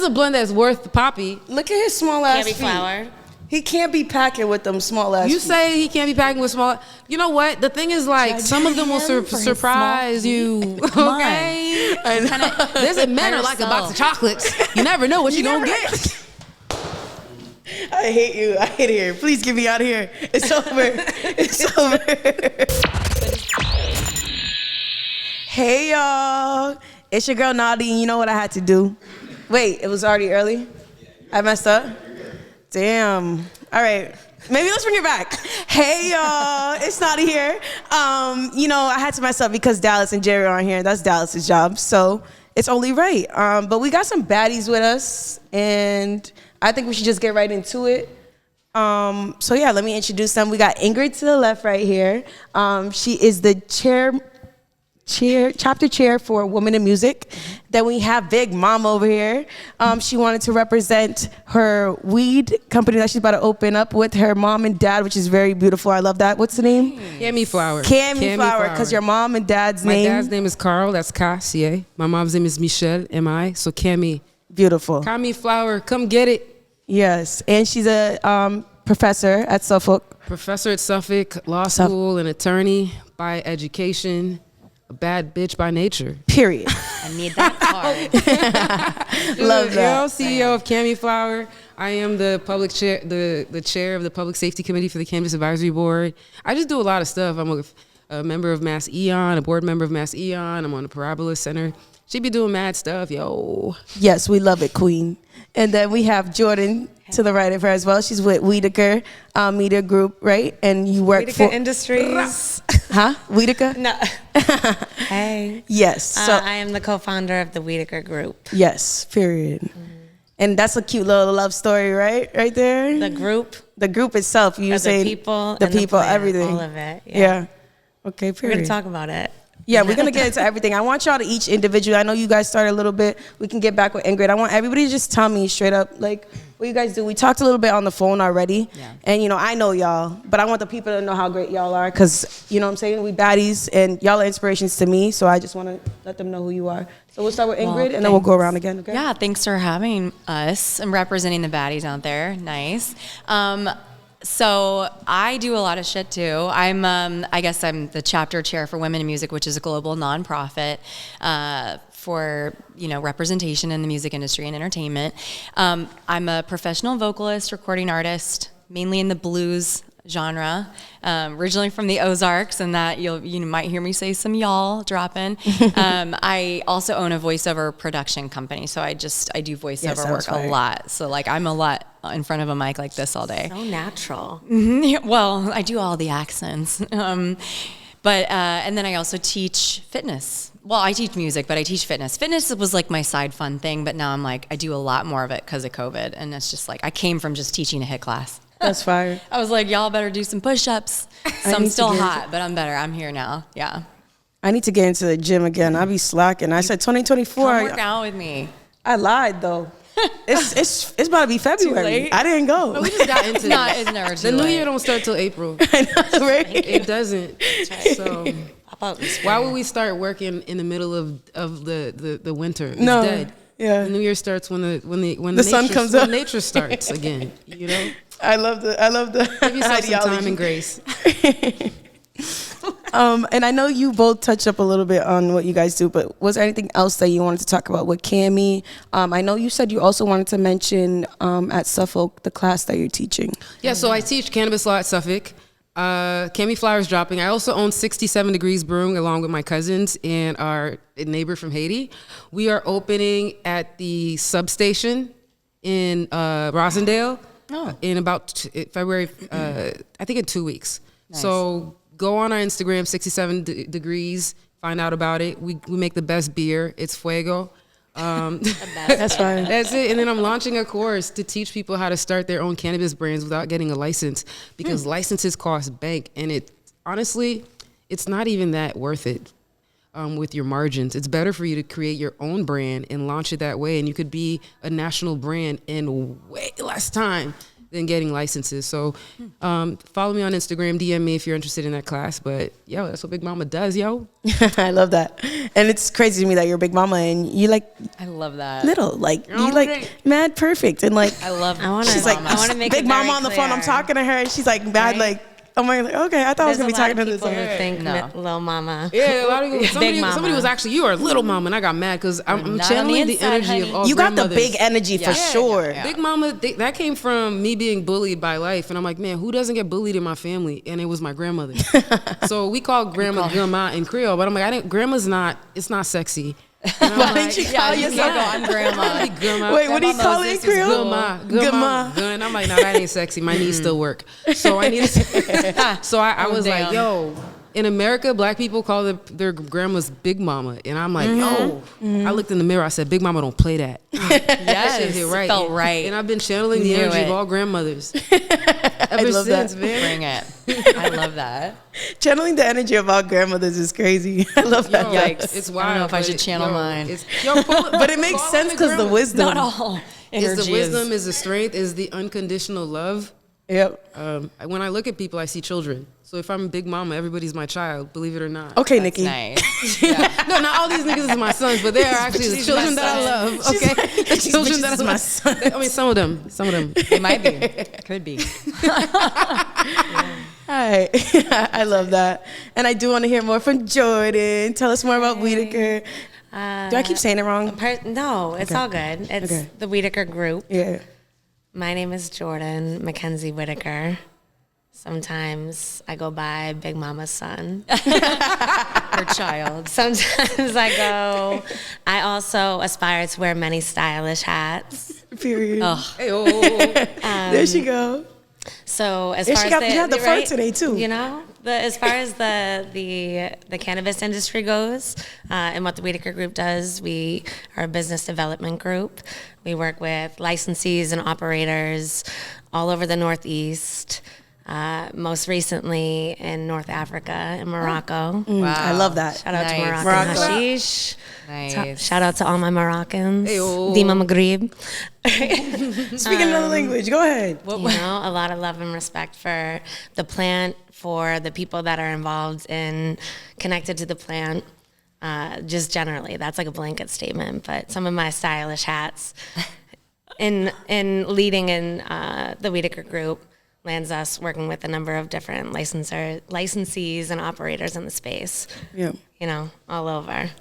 This is a blend that's worth Papi. Look at his small ass feet. Flour. He can't be packing with them small ass You feet. say he can't be packing with small. You know what? The thing is, like, some of them will surprise you. Okay? There's men are like a box of chocolates. You never know what you're going to get. I hate you. I hate it here. Please get me out of here. It's over. It's over. Hey, y'all. It's your girl, Naughtyy, and you know what I had to do? Wait, it was already early? I messed up? Damn. All right. Maybe let's bring it back. Hey, y'all. It's Naughtyy here. You know, I had to mess up because Dallas and Jerry aren't here. That's Dallas's job, so it's only right. But we got some baddies with us, and I think we should just get right into it. So yeah, let me introduce them. We got Ingrid to the left right here. She is the chapter chair for Women in Music. Then we have Big Mom over here. She wanted to represent her weed company that she's about to open up with her mom and dad, which is very beautiful. I love that. What's the name? Cami Flower. Cami Flower, because your mom and dad's name. My dad's name is Carl. That's K-C-A. My mom's name is Michelle, M-I. So Cami. Beautiful. Cami Flower. Come get it. Yes, and she's a professor at Suffolk. Professor at Suffolk Law School, an attorney by education. A bad bitch by nature. Period. I need that card. Love that. CEO of Cami Flower. I am the public chair, the chair of the Public Safety Committee for the Cannabis Advisory Board. I just do a lot of stuff. I'm a member of Mass Eon, a board member of Mass Eon. I'm on the Parabola Center. She be doing mad stuff, yo. Yes, we love it, Queen. And then we have Jordan to the right of her as well. She's with Wiedeker Media Group, right? And you work Wiedeker for Industries. Huh? Wiedeker? No. Hey. Yes. So I am the co-founder of the Wiedeker Group. yes, period. And that's a cute little love story, right? Right there. The group, The group itself. You say the people, the and people, plan, everything. all of it. Yeah. Okay. We're Period. gonna talk about it. Yeah, we're gonna get into everything. I want y'all to each individually. I know you guys started a little bit. We can get back with Ingrid. I want everybody to just tell me straight up, like, what you guys do. We talked a little bit on the phone already, and you know, I know y'all, but I want the people to know how great y'all are, cause you know what I'm saying, we baddies, and y'all are inspirations to me. So I just want to let them know who you are. So we'll start with Ingrid, and then we'll go around again. Okay? Yeah, thanks for having us. I'm representing the baddies out there. Nice. So I do a lot of shit too. I guess I'm the chapter chair for Women in Music, which is a global nonprofit for representation in the music industry and entertainment. I'm a professional vocalist, recording artist, mainly in the blues genre, originally from the Ozarks, and that you might hear me say some y'all dropping. I also own a voiceover production company, so I do voiceover work a lot. So like I'm a lot in front of a mic like this all day. So natural. Mm-hmm. Well, I do all the accents. But and then I also teach fitness. Well, I teach music, but I teach fitness. Fitness was like my side fun thing, but now I'm like, I do a lot more of it because of COVID. And it's just like, I came from just teaching a HIIT class. That's fire. I was like, y'all better do some push-ups. So I'm still hot, but I'm better. I'm here now. Yeah. I need to get into the gym again. I'll be slacking. I said 2024. Come work out with me. I lied though. It's about to be February. late? I didn't go. No, we just got into It's never too The new late. year don't start till April. I know, right? It doesn't. So About why would we start working in the middle of the winter? It's No. dead. Yeah. The new year starts when The sun nature, comes when up. nature starts again. You know, I love the give yourself some time ideology. and grace. And I know you both touched up a little bit on what you guys do, but was there anything else that you wanted to talk about with Cami? I know you said you also wanted to mention at Suffolk the class that you're teaching. Yeah, so I teach cannabis law at Suffolk. Cami Flower's dropping. I also own 67 Degrees Brewing along with my cousins and our neighbor from Haiti. We are opening at the substation in Rosendale in about February, I think in 2 weeks. Nice. So go on our Instagram, 67 Degrees, find out about it. We make the best beer. It's Fuego. That's fine. That's it. And then I'm launching a course to teach people how to start their own cannabis brands without getting a license, because licenses cost bank, and honestly, it's not even that worth it with your margins. It's better for you to create your own brand and launch it that way, and you could be a national brand in way less time than getting licenses. So follow me on Instagram, DM me if you're interested in that class. But yo, that's what Big Mama does, yo. I love that. And it's crazy to me that you're a big mama and you like I love that. little, like you like mad perfect and like I love. she's like I want to make big it mama very on the phone. I'm clear. talking to her and she's like mad Right? like oh my like okay I thought I was There's gonna a be lot talking of to people this. who think No. little mama. Yeah, a lot of people. Big mama. Somebody was actually, you are a little mama, and I got mad because I'm not channeling on the the inside, energy honey. of all You got the grandmothers. big energy for sure. Big Mama, that came from me being bullied by life. And I'm like, man, who doesn't get bullied in my family? And it was my grandmother. So we call grandma in Creole. But I'm like, grandma's not, it's not sexy. And I'm Why like, did you call you yourself? can't go, I'm grandma. grandma. Wait, what do you Grandma call it in Moses is Creole? Grandma. Grandma. Gun. I'm like, no, that ain't sexy. My knees still work. So I needed to, so I was like, damn. yo, in America, black people call their grandmas Big Mama. And I'm like, yo, I looked in the mirror. I said, Big Mama don't play that. Yes, Shit hit right. felt right. And I've been channeling the Knew energy it. of all grandmothers ever love since, that. man. Bring it. I love that. Channeling the energy of our grandmothers is crazy. I love that. Yo, Yikes. It's I wild. don't know if I but should channel mine. But it makes sense because the wisdom. Not all Is energy the wisdom, is the strength, is the unconditional love. Yep. When I look at people, I see children. So if I'm Big Mama, everybody's my child, believe it or not. Okay, That's Nikki. nice. Yeah. No, not all these niggas is my sons, but they are actually the She's children my that I son. love. Okay, the These children bitches that is I my love. son. I mean, some of them. It might be. Could be. Hi. I love that. And I do want to hear more from Jordan. Tell us more about Whitaker. Do I keep saying it wrong? No, it's all good. It's Okay. the Whitaker Group. Yeah. My name is Jordan Mackenzie Whitaker. Sometimes I go by Big Mama's son. Her child. Sometimes I also aspire to wear many stylish hats. Period. Hey, oh, There she go. So as And far she as got- you had the fur right, today, too. You know, as far as the cannabis industry goes, and what the Whitaker Group does, we are a business development group. We work with licensees and operators all over the Northeast. Most recently in North Africa, in Morocco. Wow. I love that. Shout out to Nice. Moroccan Morocco. hashish. Nice. Shout out to all my Moroccans. Ayo. Dima Maghrib. Speaking another language, go ahead. You know, a lot of love and respect for the plant, for the people that are involved in connected to the plant. Just generally, that's like a blanket statement. But some of my stylish hats in leading in the Whitaker Group lands us working with a number of different licensees and operators in the space. Yeah. You know, all over.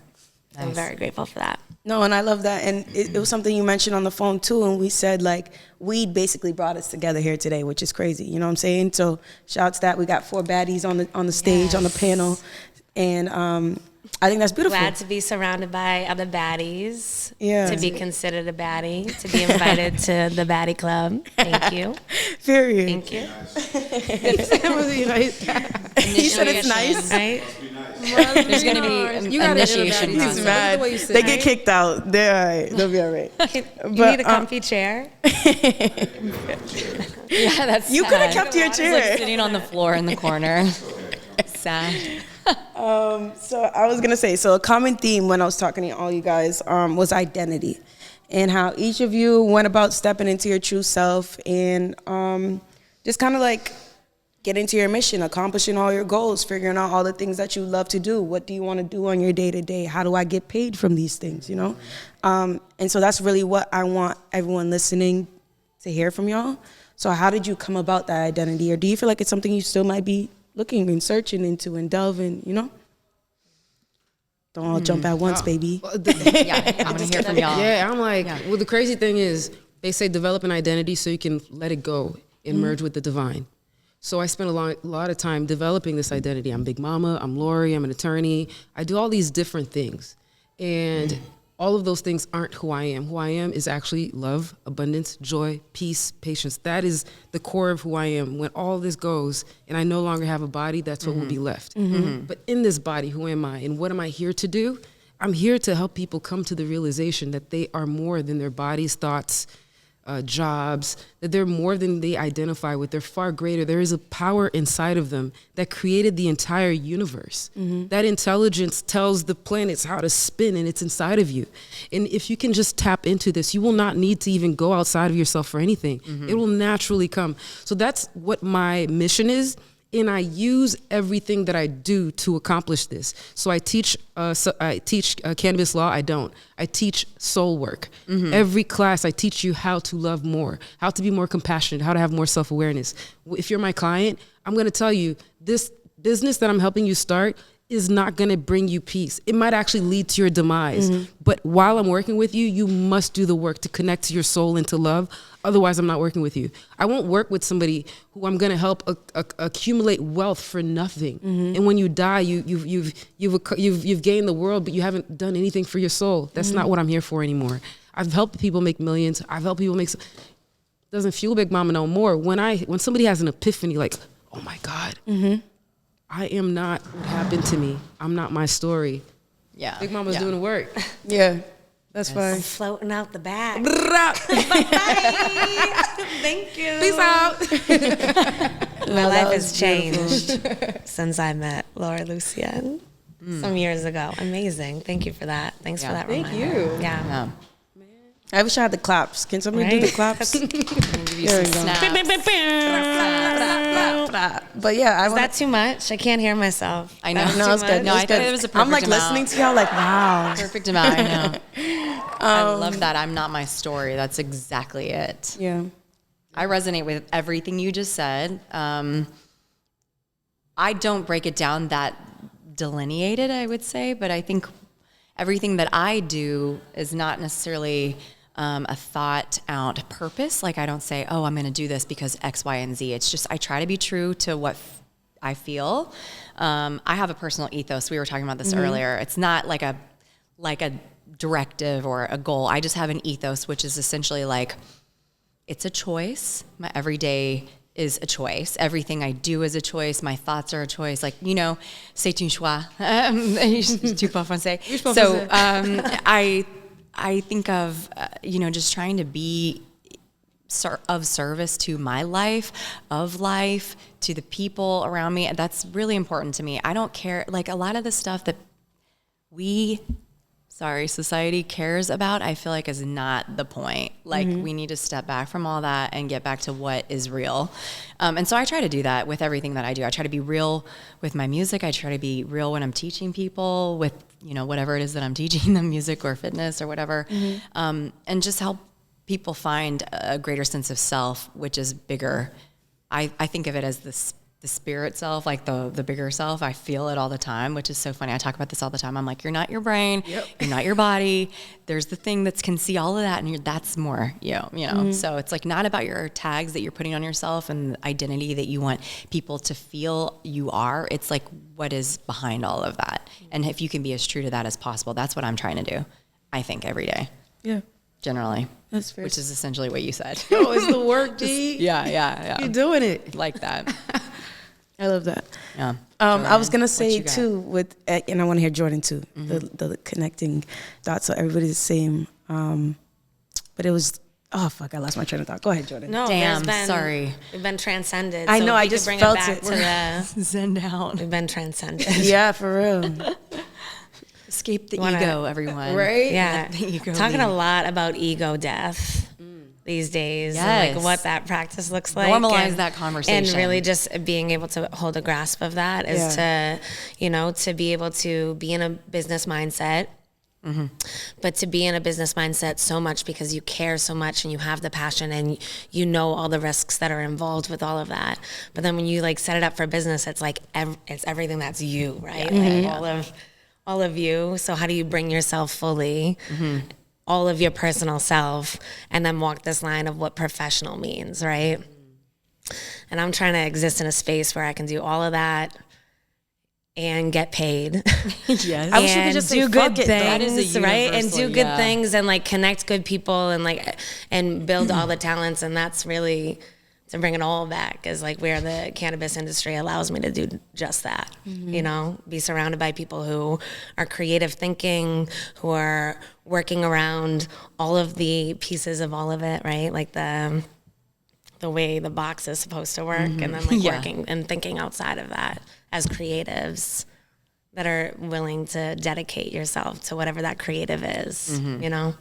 I'm very grateful for that. No, and I love that. And it was something you mentioned on the phone too. And we said like weed basically brought us together here today, which is crazy. You know what I'm saying? So shouts that we got 4 baddies on the stage, on the panel. And I think that's beautiful. Glad to be surrounded by other baddies. Yeah. To be considered a baddie. To be invited to the baddie club. Thank you. Period. Thank you. He said it's nice. Right? There's going to be You gotta initiation. introduce He's Look process. at the mad. way you sit, They get right? kicked out. They're all right. They'll be all right. You But, need a comfy chair. Yeah, that's You could have sad. kept your He's chair. like sitting on the floor in the corner. Sad. So I was gonna say, so a common theme when I was talking to all you guys was identity, and how each of you went about stepping into your true self and just kind of like getting to your mission, accomplishing all your goals, figuring out all the things that you love to do. What do you want to do on your day to day? How do I get paid from these things? You know, and so that's really what I want everyone listening to hear from y'all. So how did you come about that identity, or do you feel like it's something you still might be looking and searching into and delving, you know? Don't all jump at once, baby. Yeah, I want to hear from y'all. Yeah, I'm like, well, the crazy thing is, they say develop an identity so you can let it go and merge with the divine. So I spent a lot of time developing this identity. I'm Big Mama, I'm Lori, I'm an attorney. I do all these different things. And all of those things aren't who I am. Who I am is actually love, abundance, joy, peace, patience. That is the core of who I am. When all this goes and I no longer have a body, that's what will be left. But in this body, who am I? And what am I here to do? I'm here to help people come to the realization that they are more than their bodies, thoughts, jobs, that they're more than they identify with. They're far greater. There is a power inside of them that created the entire universe. That intelligence tells the planets how to spin, and it's inside of you. And if you can just tap into this, you will not need to even go outside of yourself for anything. It will naturally come. So that's what my mission is. And I use everything that I do to accomplish this. So I teach cannabis law. I don't. I teach soul work. Every class, I teach you how to love more, how to be more compassionate, how to have more self-awareness. If you're my client, I'm going to tell you, this business that I'm helping you start is not going to bring you peace. It might actually lead to your demise. But while I'm working with you, you must do the work to connect to your soul and to love. Otherwise, I'm not working with you. I won't work with somebody who I'm going to help accumulate wealth for nothing. And when you die, you've gained the world, but you haven't done anything for your soul. That's not what I'm here for anymore. I've helped people make millions. I've helped people make. Doesn't fuel Big Mama no more. When somebody has an epiphany, like, oh my God. I am not what happened to me. I'm not my story. Yeah. Big Mama's doing the work. Yeah, that's fine. Floating out the bag. Thank you. Peace out. My life has changed since I met Laura Lucienne some years ago. Amazing. Thank you for that. Thanks for that reminder. Thank you. Yeah. I wish I had the claps. Can somebody do the claps? There we go. But yeah, Is that too much? I can't hear myself. I know. No, it's good. No, I It's good. thought it was a perfect I'm like amount. listening to y'all like, wow. Perfect amount, I know. I love that. I'm not my story. That's exactly it. Yeah. I resonate with everything you just said. I don't break it down that delineated, I would say, but I think everything that I do is not necessarily a thought out purpose. Like I don't say, oh, I'm going to do this because X, Y, and Z. It's just I try to be true to what I feel. I have a personal ethos. We were talking about this earlier. It's not like a directive or a goal. I just have an ethos, which is essentially like it's a choice. My everyday is a choice. Everything I do is a choice. My thoughts are a choice. Like, c'est un choix. Tu parles français. So I think of, just trying to be of service to my life, to the people around me. That's really important to me. I don't care. Like a lot of the stuff that society cares about, I feel like is not the point. Like we need to step back from all that and get back to what is real. And so I try to do that with everything that I do. I try to be real with my music. I try to be real when I'm teaching people with, whatever it is that I'm teaching them, music or fitness or whatever. And just help people find a greater sense of self, which is bigger. I think of it as the spirit self, like the bigger self. I feel it all the time, which is so funny. I talk about this all the time. I'm like, you're not your brain, you're not your body. There's the thing that can see all of that, and that's more you. So it's like not about your tags that you're putting on yourself and the identity that you want people to feel you are. It's like what is behind all of that, and if you can be as true to that as possible, that's what I'm trying to do. I think every day. Yeah. Generally. That's fair. Which is essentially what you said. Oh, it's the work, D. Yeah. You're doing it. Like that. I love that. Yeah. I was gonna say you got? too and I want to hear Jordan too. The connecting dots, so everybody's the same. But it was I lost my train of thought. Go ahead, Jordan. No, Damn, sorry. We've been transcended. I so know, if I we could just bring felt it back it. to the Zen down. we've been transcended. Yeah, for real. Escape the Wanna- ego, everyone. Right? Yeah. Let the ego Talking lead. a lot about ego death these days. Yes. And like what that practice looks like. Normalize that conversation. And really just being able to hold a grasp of that is to be able to be in a business mindset. But to be in a business mindset so much because you care so much and you have the passion and you know all the risks that are involved with all of that. But then when you like set it up for business, it's like it's everything that's you, right? Like all of you. So how do you bring yourself fully, all of your personal self, and then walk this line of what professional means, right? And I'm trying to exist in a space where I can do all of that and get paid. Yes. I wish you could just do say, good "Fuck it," though. That is a things, right? And do universal, good yeah. things and like connect good people and like and build all the talents. And that's really to bring it all back is like where the cannabis industry allows me to do just that, you know, be surrounded by people who are creative thinking, who are working around all of the pieces of all of it, right? Like the way the box is supposed to work, and then like working and thinking outside of that as creatives that are willing to dedicate yourself to whatever that creative is, you know?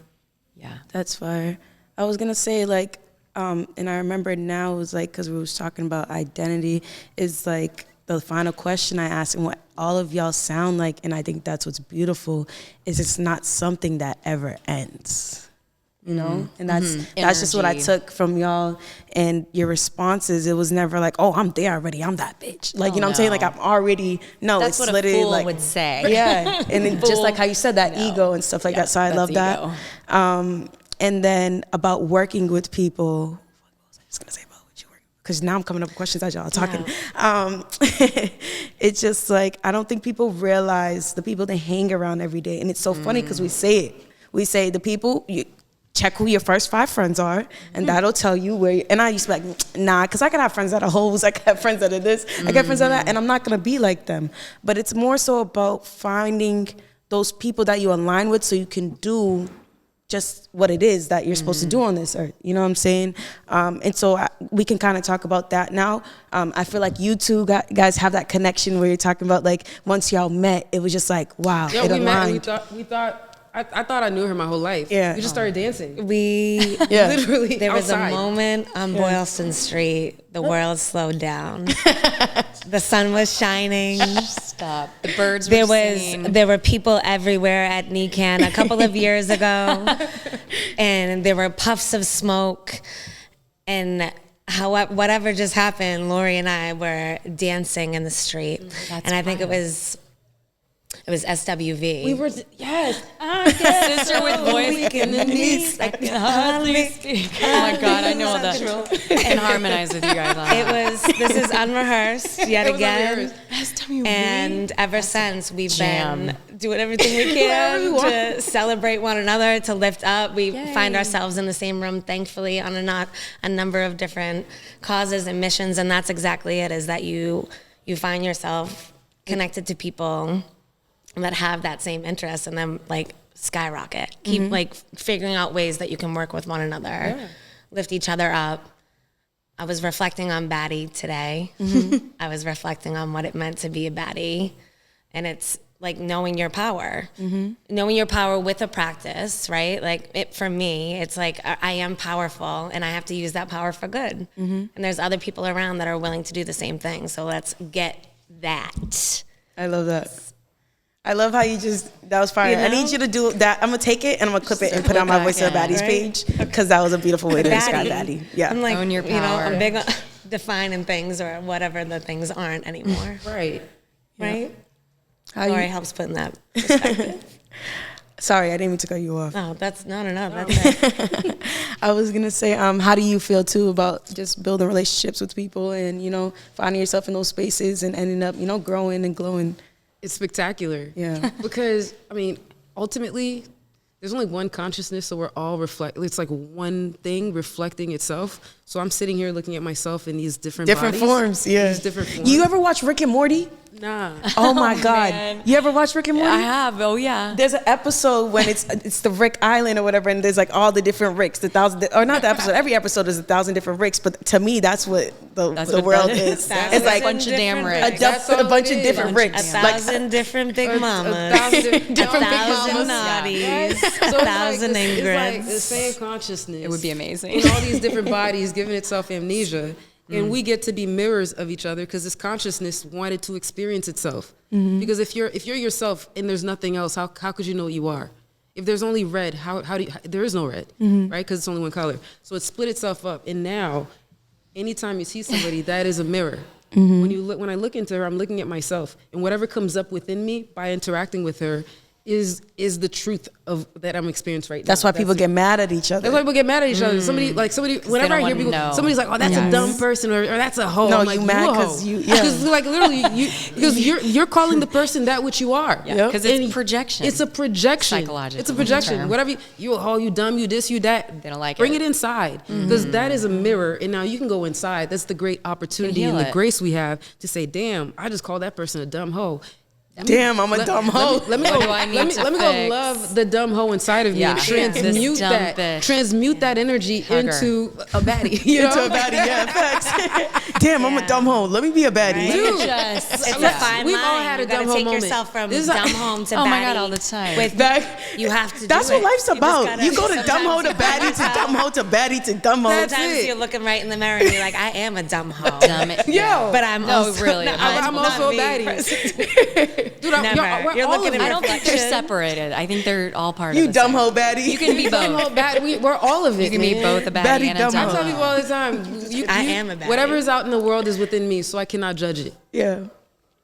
Yeah. That's fire. I was gonna say like, and I remember now it was like, cause we was talking about identity, is like the final question I asked, and what all of y'all sound like, and I think that's what's beautiful, is it's not something that ever ends. You know, and that's just what I took from y'all and your responses. It was never like, oh, I'm there already, I'm that bitch. Like, you know what I'm saying? Like, I'm already, no, That's it's what a literally fool like, would say. yeah. And then just like how you said that ego and stuff like that. So I love that. And then about working with people, what was I just gonna say about what you work? Because now I'm coming up with questions as y'all are talking. It's just like, I don't think people realize the people they hang around every day. And it's so funny because we say it. We say the people, you check who your first 5 friends are, and that'll tell you where you, and I used to be like, nah, because I could have friends that are hoes, I could have friends that are this, I could have friends that are that, and I'm not going to be like them. But it's more so about finding those people that you align with so you can do just what it is that you're supposed to do on this earth. You know what I'm saying? And so we can kind of talk about that now. I feel like you two guys have that connection where you're talking about like once y'all met, it was just like, wow, Yeah, it we aligned. met. We thought. I thought I knew her my whole life. Yeah. We just started dancing. We Literally there was outside. a moment on Boylston Street, the world slowed down. The sun was shining. Stop. The birds were singing. There were people everywhere at NECAN a couple of years ago, and there were puffs of smoke, and whatever just happened, Lori and I were dancing in the street, and I think it was SWV. We were yes. Sister with voice in the knees. I can hardly speak. Oh my God, I know that. And harmonize with you guys on that. This is unrehearsed yet It was again. SWV. And ever since, we've Jam. been doing everything we can to celebrate one another, to lift up. We find ourselves in the same room, thankfully, on a number of different causes and missions. And that's exactly it, is that you find yourself connected to people that have that same interest, and then like skyrocket. Keep like figuring out ways that you can work with one another, lift each other up. I was reflecting on Baddie today. I was reflecting on what it meant to be a baddie, and it's like knowing your power, knowing your power with a practice, right? Like for me, it's like I am powerful, and I have to use that power for good. And there's other people around that are willing to do the same thing. So let's get that. I love that. I love how that was fire. You know? I need you to do that. I'm going to take it and I'm going to clip it and put it on my Voice of the Baddies page, because that was a beautiful way to describe Baddie. Yeah. I'm like, Own your you know, power. I'm big on defining things or whatever the things aren't anymore. Right. Right? How Lori you, helps put in that perspective. sorry, I didn't mean to cut you off. No, that's no. That's it. I was going to say, how do you feel too about just building relationships with people and, you know, finding yourself in those spaces and ending up, you know, growing and glowing? It's spectacular. Yeah. Because, I mean, ultimately, there's only one consciousness, so we're all it's like one thing reflecting itself. So I'm sitting here looking at myself in these different bodies, forms, yeah. These different forms. You ever watch Rick and Morty? Nah. Oh my God. man. You ever watch Rick and Morty? I have. Oh yeah. There's an episode when it's the Rick Island or whatever, and there's like all the different Ricks, or not the episode. Every episode is 1,000 different Ricks, but to me, that's what the what world that is. is. It's like a bunch of damn a, Ricks. That's all bunch it of is. different Ricks. 1,000 different big mamas. 1,000 different big 1,000 mamas. Naughties. So it's like 1,000 it's like the Ingrids. same consciousness. It would be amazing. In all these different bodies giving itself amnesia. And we get to be mirrors of each other because this consciousness wanted to experience itself. Because if you're yourself and there's nothing else, how could you know what you are? If there's only red, there is no red, right? Because it's only one color. So it split itself up. And now, anytime you see somebody, that is a mirror. When I look into her, I'm looking at myself, and whatever comes up within me by interacting with her is the truth of that I'm experiencing right now. That's why people get mad at each other. That's why people get mad at each other. Somebody, whenever I hear people, somebody's like, "Oh, that's a dumb person," or "That's a hoe." No, I'm like, you mad because because like literally, because you're calling the person that which you are. Yeah, because it's projection. It's a projection. Psychological. It's a projection. Term. Whatever you a hoe, you dumb, you this, you that. They don't like Bring it. it inside, because that is a mirror, and now you can go inside. That's the great opportunity and the grace we have to say, "Damn, I just called that person a dumb hoe." Damn, I'm a dumb hoe. Let me What do I need to go fix? love the dumb hoe inside of me Yeah. and transmute This dumb that bitch. transmute that energy Hug her. into a baddie. You know? Into a baddie, yeah, facts. Damn, I'm a dumb hoe. Let me be a baddie. Dude, Just It's a Yeah. fine We've line. all had a You gotta dumb hoe take moment. yourself from This is dumb like- home to Oh my baddie God, all the time. With you have to. That's do what it. life's You just about. gotta- You go to dumb hoe to baddie to dumb hoe to baddie to dumb hoe. That's Sometimes it. you're looking right in the mirror and you're like, I am a dumb hoe. Dumb it. Yo, But I'm No, also really, not- I'm not also a me baddie. personally. Dude, Never. we're You're all looking of at it. I don't think they're reflection. separated. I think they're all part You of the dumb same. hoe baddie. You can be Dumb both. hoe, we're all of it. You can be man. both a baddie Baddie, and a dumb dumb I hoe. tell people all the time, I am a baddie. whatever is out in the world is within me, so I cannot judge it. Yeah.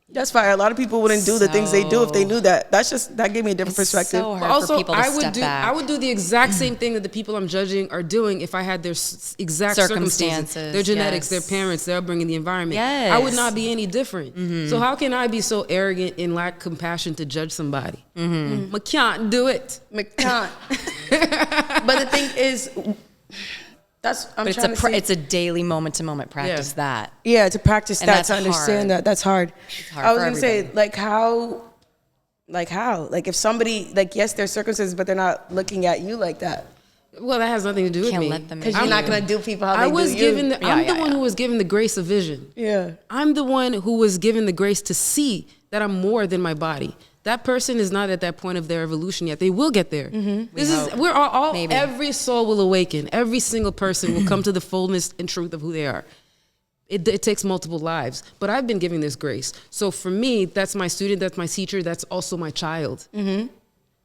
That's fire. A lot of people wouldn't do the things they do if they knew that. That gave me a different perspective. So hard But also, for people to I would step do back. I would do the exact same thing that the people I'm judging are doing if I had their exact circumstances, their genetics, yes. their parents, their upbringing, the environment. Yes. I would not be any different. So how can I be so arrogant and lack compassion to judge somebody? I can't do it. McCann. But the thing is, I'm But trying to say, it's a daily moment to moment practice that. yeah, to practice And that, that's to understand hard. that's hard. hard I was for gonna say, everybody. how? Like if somebody, like, yes, there's circumstances, but they're not looking at you like that. Well, that has nothing to do with Can't me. let them Because in. you're not gonna do people how I they was do you. given the, Yeah, I'm yeah, the one yeah. who was given the grace of vision. Yeah. I'm the one who was given the grace to see that I'm more than my body. That person is not at that point of their evolution yet. They will get there. We're all Maybe. every soul will awaken. Every single person will come to the fullness and truth of who they are. It takes multiple lives, but I've been given this grace. So for me, that's my student, that's my teacher, that's also my child.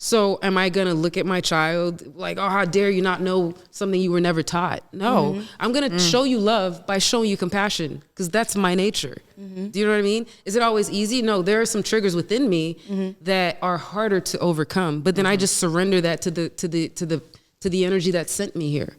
So am I gonna look at my child like, oh, how dare you not know something you were never taught? No, I'm gonna show you love by showing you compassion, because that's my nature. Do you know what I mean? Is it always easy? No, there are some triggers within me that are harder to overcome. But then I just surrender that to the energy that sent me here.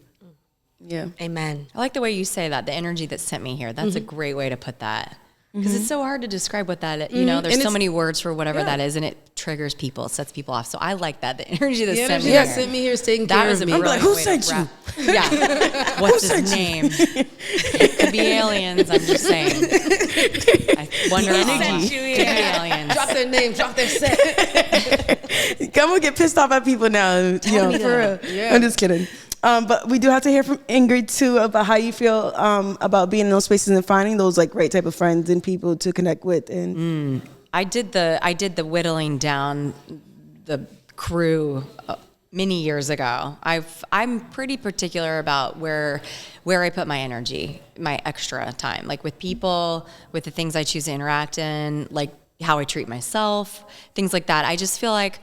Yeah. Amen. I like the way you say that, the energy that sent me here. That's a great way to put that. Because it's so hard to describe what that, you know, there's And so it's- many words for whatever that is, and it triggers people, it sets people off. So I like that, the energy that The sent energy me that here. sent me here is taking That care was of a me. brilliant like, who way sent to you? wrap. Yeah. What's his name? It could be aliens, I'm just saying. I wonder if Sent you could be here. aliens. Drop their name, drop their set. I'm gonna get pissed off at people now. You know, me for real. that. Yeah. I'm just kidding. But we do have to hear from Ingrid too about how you feel about being in those spaces and finding those like great type of friends and people to connect with. And I did the whittling down the crew many years ago. I'm pretty particular about where I put my energy, my extra time, like with people, with the things I choose to interact in, like how I treat myself, things like that. I just feel like,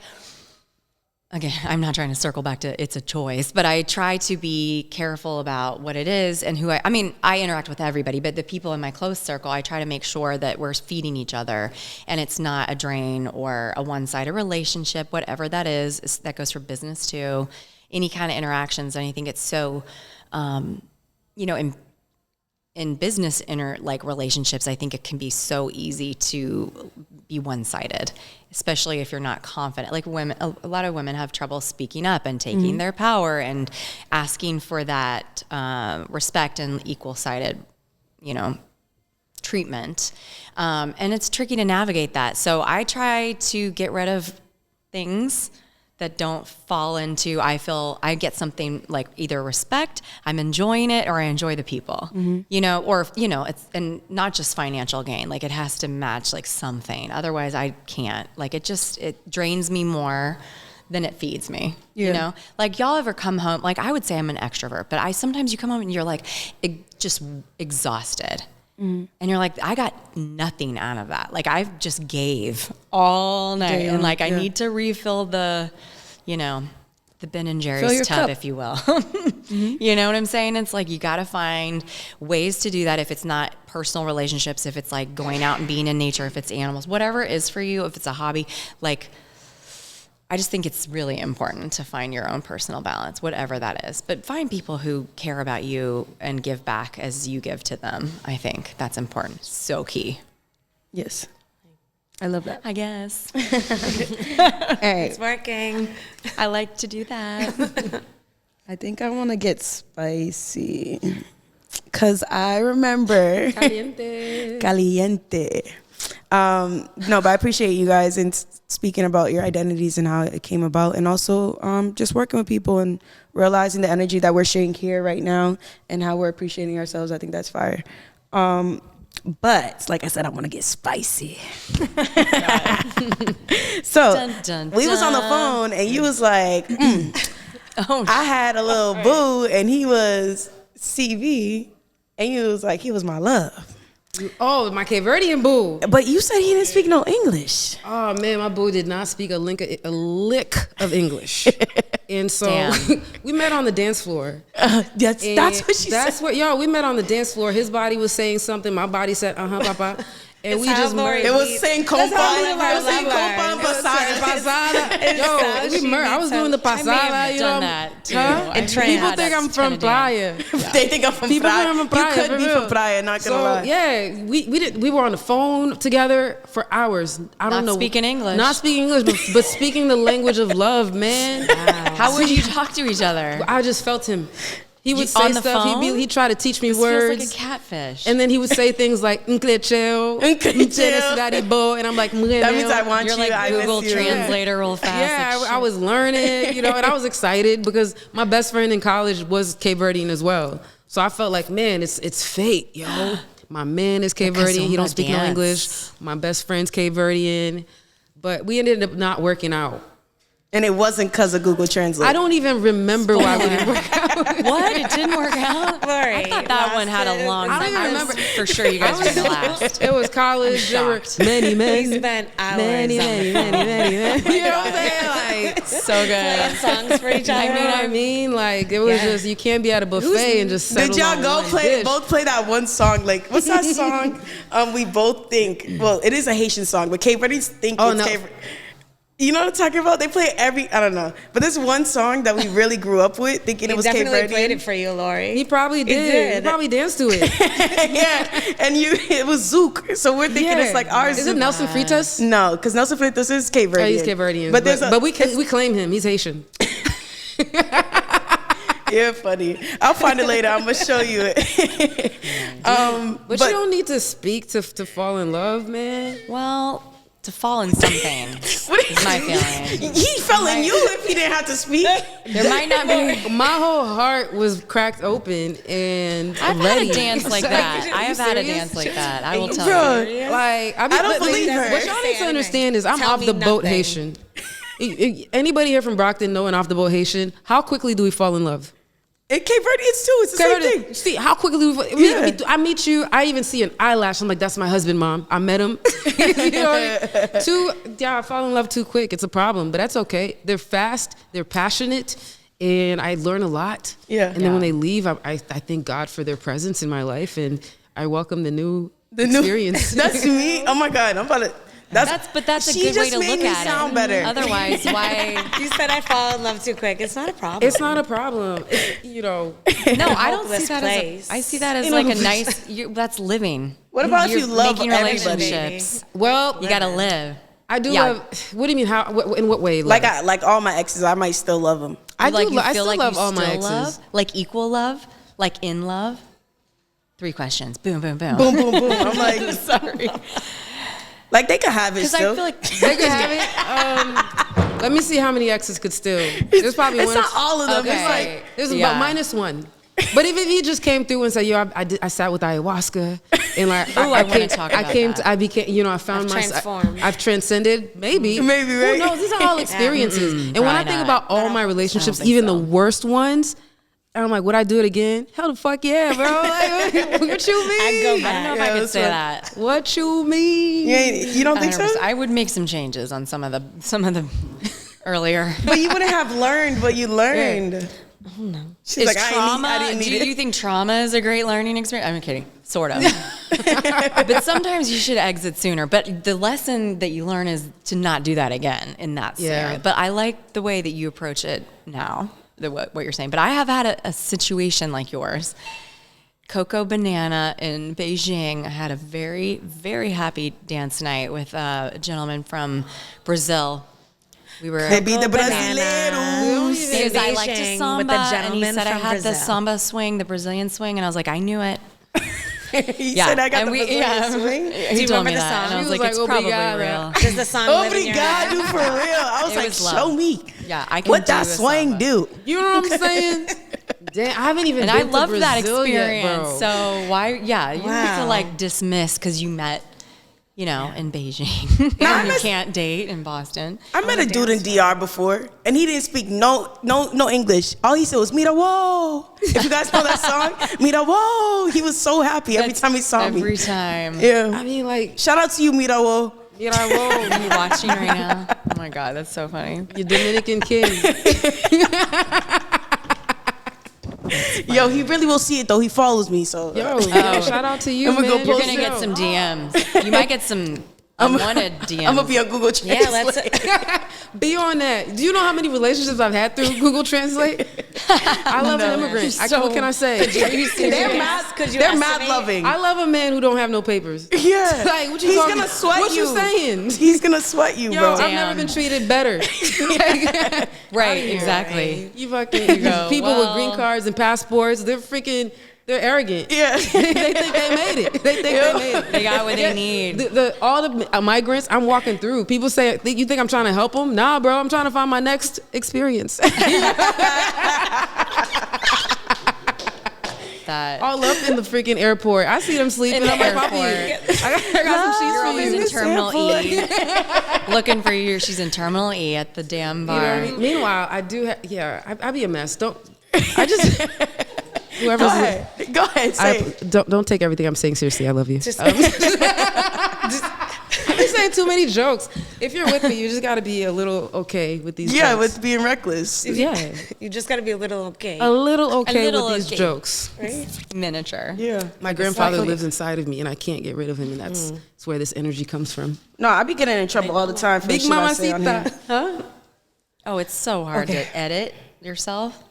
again, I'm not trying to circle back to it's a choice, but I try to be careful about what it is and who I mean, I interact with everybody, but the people in my close circle, I try to make sure that we're feeding each other and it's not a drain or a one-sided relationship, whatever that is. That goes for business too, any kind of interactions. And I think it's so, you know, in business relationships, I think it can be so easy to be one-sided, especially if you're not confident. Like women, a lot of women have trouble speaking up and taking their power and asking for that respect and equal-sided, you know, treatment. And it's tricky to navigate that. So I try to get rid of things that don't fall into, I feel I get something like either respect, I'm enjoying it, or I enjoy the people, you know, or, you know, it's, and not just financial gain, like it has to match like something. Otherwise I can't, like it drains me more than it feeds me, you know? Like y'all ever come home, like I would say I'm an extrovert, but sometimes you come home and you're like just exhausted. And you're like, I got nothing out of that. Like I just gave all night, and like I need to refill the, you know, the Ben and Jerry's tub, cup. if you will. You know what I'm saying? It's like you got to find ways to do that. If it's not personal relationships, if it's like going out and being in nature, if it's animals, whatever it is for you, if it's a hobby, like I just think it's really important to find your own personal balance, whatever that is. But find people who care about you and give back as you give to them. I think that's important. So key. Yes. I love that. I guess. All right. It's working. I like to do that. I think I want to get spicy. Because I remember. Caliente. No, but I appreciate you guys and speaking about your identities and how it came about, and also just working with people and realizing the energy that we're sharing here right now and how we're appreciating ourselves. I think that's fire. But like I said, I want to get spicy. So Dun, dun, we was on the dun. phone and you was like, Oh, I had a little boo and he was CV, and you was like, he was my love. Oh, my Cape Verdean boo. But you said he didn't speak no English. Oh man, my boo did not speak a lick of English, and so Damn. we met on the dance floor. That's what she That's said. what we met on the dance floor. His body was saying something. My body said, papa. And It's we how just Lori merged. It was saying compa. That's how we It was saying love compa her. and It was saying pasada. pasada. how Yo, she we merged. I was meets doing the her. I may have pasada. You know, done that too. Huh? I And may People have think had I'm to from kinda dance. Playa. They think I'm from People Praia. think I'm from Playa. You could for be real. from Praia, not gonna So lie. yeah, we were on the phone together for hours. I don't Not know. speaking English. Not speaking English, but speaking the language of love, man. How would you talk to each other? I just felt him. He would You- say on the stuff. phone? He'd try to teach me This words. feels like a catfish. And then he would say things like "Nklecho," Nklecho. and I'm like, That means I want You're you. like I Google miss you. Translator real fast. Yeah, like, I was learning, and I was excited because my best friend in college was Cape Verdean as well. So I felt like, man, it's fate, yo. My man is Cape Verdean. He don't speak no dance. English. My best friend's Cape Verdean. But we ended up not working out. And it wasn't because of Google Translate. I don't even remember why we didn't work out. What? It didn't work out? Lori, I thought that one had a long I don't even I was remember. for sure you guys were going to last. It was college. There were shocked. many, We spent hours many. on the phone. You know what I'm saying? Like, So playing good. songs for each other. you know what I mean? Like, it was Yeah. just, you can't be at a buffet and just settle Did y'all on go one play dish. both play that one song? Like, what's that song? We both think. Well, it is a Haitian song, but Cape Verdeans think Oh, it's no. Cape. You know what I'm talking about? They play it I don't know. But this one song that we really grew up with, thinking He it was Cape definitely Verdean. played it for you, Lori. He probably did. He probably danced to it. Yeah, and it was Zouk. So we're thinking it's like ours. Is it Nelson Fritas? No, because Nelson Freitas is Cape Verdean. Oh, he's Cape Verdean. But there's but we claim him. He's Haitian. You're funny. I'll find it later. I'm gonna show you it. But you don't need to speak to fall in love, man. Well, to fall in something is my feeling. He fell in you if he didn't have to speak. There might not be. My whole heart was cracked open and I've ready. had a dance like that. I have had a serious? dance like that. I will tell Bro, you. Like, I don't believe her. What y'all need to understand is I'm Tell off me the boat nothing. Haitian. Anybody here from Brockton know an off the boat Haitian? How quickly do we fall in love? And Cape Verdeans too. It's the same thing. See how quickly I meet you. I even see an eyelash. I'm like, that's my husband, mom. I met him. I fall in love too quick. It's a problem, but that's okay. They're fast. They're passionate, and I learn a lot. Yeah. And then when they leave, I thank God for their presence in my life, and I welcome the new experience. That's me. Oh my God. I'm about to. That's a she good way just to made look me at sound it. better. Otherwise, why? You said I fall in love too quick. It's not a problem. It's not a problem. No, I don't see hopeless that place. as. I see that as like a nice. That's living. What about if You're you love making everybody? relationships? Well, You gotta live. I do Yeah. love. What do you mean? How? In what way? Like all my exes, I might still love them. I like do. you I feel still like love you all my still exes. love, like equal love, like in love. 3 questions. Boom, boom, boom. Boom, boom, boom. I'm like, sorry. Like they could have it Because still. I feel like They could have it. Let me see how many exes could still. There's probably it's one. not all of them. Okay. It's like There's Yeah. about -1. But if he just came through and said, "Yo, I sat with ayahuasca," and like Ooh, I wanna came, talk I about came, that. I became, I found I've myself. transformed. I've transcended. Maybe, Maybe, Who right? knows? These are all experiences. And when I probably think not. about all my relationships, think even so. the worst ones, and I'm like, would I do it again? Hell, the fuck yeah, bro! Like, what you mean? I'd go I don't know back. if I could that's say what- that. What you mean? you don't think so? 100%. I would make some changes on some of the earlier. But you wouldn't have learned what you learned. She's Is like, trauma, I didn't need do it. you think trauma is a great learning experience? I'm kidding, sort of. But sometimes you should exit sooner. But the lesson that you learn is to not do that again in that scenario. But I like the way that you approach it now, what you're saying. But I have had a situation like yours. Coco Banana in Beijing. I had a very, very happy dance night with a gentleman from Brazil. We were Maybe the Banana. Brasileiros. because I like to Beijing samba, with the and he gentleman said I from had the Brazil. samba swing, the Brazilian swing, and I was like, I knew it. He said I got the Brazilian swing. He you told remember me the that, and I song? was He like, was it's like, probably "Obrigada." real. Does the song live in your head? Obrigado, for real. I was It like, was love. show me. Yeah, I can What do that a swing samba. do? You know what I'm saying? Damn, I haven't even And been I loved to that Brazil experience. yet, bro. So why? Yeah, you have to Wow. like dismiss because you met, in Beijing. And you can't date in Boston. I met a dude in DR before, and he didn't speak no English. All he said was "Mira whoa." If you guys know that song, "Mira whoa," he was so happy every time he saw me. Every time. Yeah. I mean, like, Shout out to you, Mira whoa. you know, whoa, Are you watching right now? Oh my God, that's so funny. you Dominican king. Yo, he really will see it though. He follows me, so Yo, shout out to you, I'ma man. go You're post gonna it. get some DMs. You might get some unwanted DMs. I'm gonna be on Google Translate. Yeah, let's. Be on that. Do you know how many relationships I've had through Google Translate? I love an immigrant. What can I say? They're mad. Could you They're mad estimate? loving. I love a man who don't have no papers. Yeah. Like, what you He's talking- gonna sweat what you. you saying? He's gonna sweat you, Yo, bro. I've Damn. never been treated better. Right, exactly. You fucking go, people with well- green cards and passports, they're arrogant. Yeah. they think they made it. They think they made it. They got what they need. All the migrants I'm walking through, people say, you think I'm trying to help them? Nah, bro, I'm trying to find my next experience. That All up in the freaking airport. I see them sleeping. In the I'm like, Papi, airport. I got some sheets You're for always you. in Terminal E, looking for you. She's in Terminal E at the damn You know what bar. I mean? Meanwhile, I do. I be a mess. I just. Whoever's. Go ahead. Say it. Don't take everything I'm saying seriously. I love you. I've been saying too many jokes. If you're with me, you just got to be a little okay with these. Yeah, jokes. with being reckless. Yeah, You just got to be a little okay. a little okay little with these okay. jokes. Miniature. Yeah. My grandfather lives inside of me, and I can't get rid of him, and that's where this energy comes from. No, I be getting in trouble all the time for the Big shit I say on here. mamacita, huh? Oh, it's so hard to edit yourself.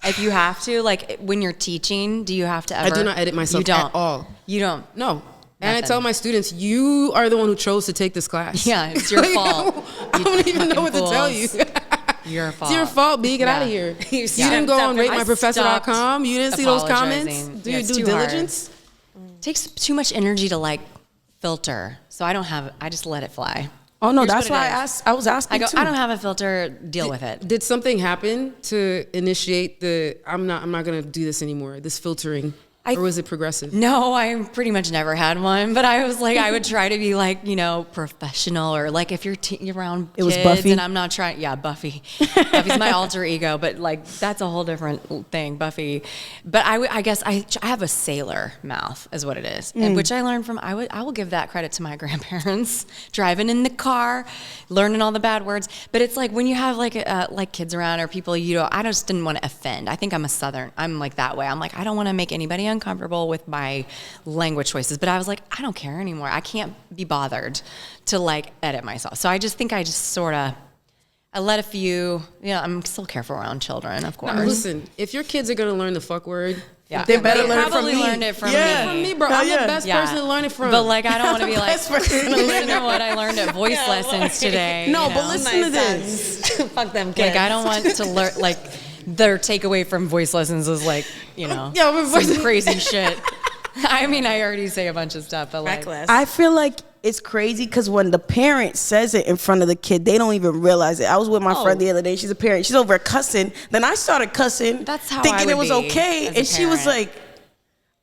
If you have to, like when you're teaching, do you have to ever? I do not edit myself you don't. at all. You don't. No. And I Nothing. tell my students, you are the one who chose to take this class. Yeah, it's your fault. I You don't even know fucking what to tell you. fools. Your fault. It's your fault, B. Get Yeah. out of here. You Yeah. didn't go on I ratemyprofessor.com. You didn't see those comments. apologizing. Do Yeah, your it's due too hard. diligence. It takes too much energy to like filter. So I just let it fly. Oh no, Here's that's what it why is. I asked. I was asking I go, too. I don't have a filter, deal with it. Did something happen to initiate the I'm not gonna do this anymore, this filtering? Or was it progressive? No, I pretty much never had one, but I was like, I would try to be like, professional, or like if you're around It was kids Buffy? and I'm not trying, yeah, Buffy. Buffy's my alter ego, but like that's a whole different thing, Buffy. But I guess I have a sailor mouth is what it is, and which I learned from, I will give that credit to my grandparents, driving in the car, learning all the bad words. But it's like when you have like kids around or people, I just didn't want to offend. I think I'm like that way. I'm like, I don't want to make anybody uncomfortable with my language choices, but I was like, I don't care anymore. I can't be bothered to like edit myself. So I just think I let a few, I'm still careful around children, of course. Now, listen, if your kids are gonna learn the fuck word, Yeah. They better learn it from probably me. learned it from Yeah. from me. me, bro. Hell I'm yeah. the best Yeah. person to learn it from. But like, I don't want to be like, Best person to learn listen to what I learned at voice lessons today. No, you but know? listen to this. Fuck them kids. Like, I don't want to learn, like, their takeaway from voice lessons is like, Yeah, but some crazy shit. I mean, I already say a bunch of stuff, but like, Reckless. I feel like it's crazy because when the parent says it in front of the kid, they don't even realize it. I was with my friend the other day. She's a parent. She's over cussing. Then I started cussing, That's how thinking I it would was be okay. as a And she was parent. like,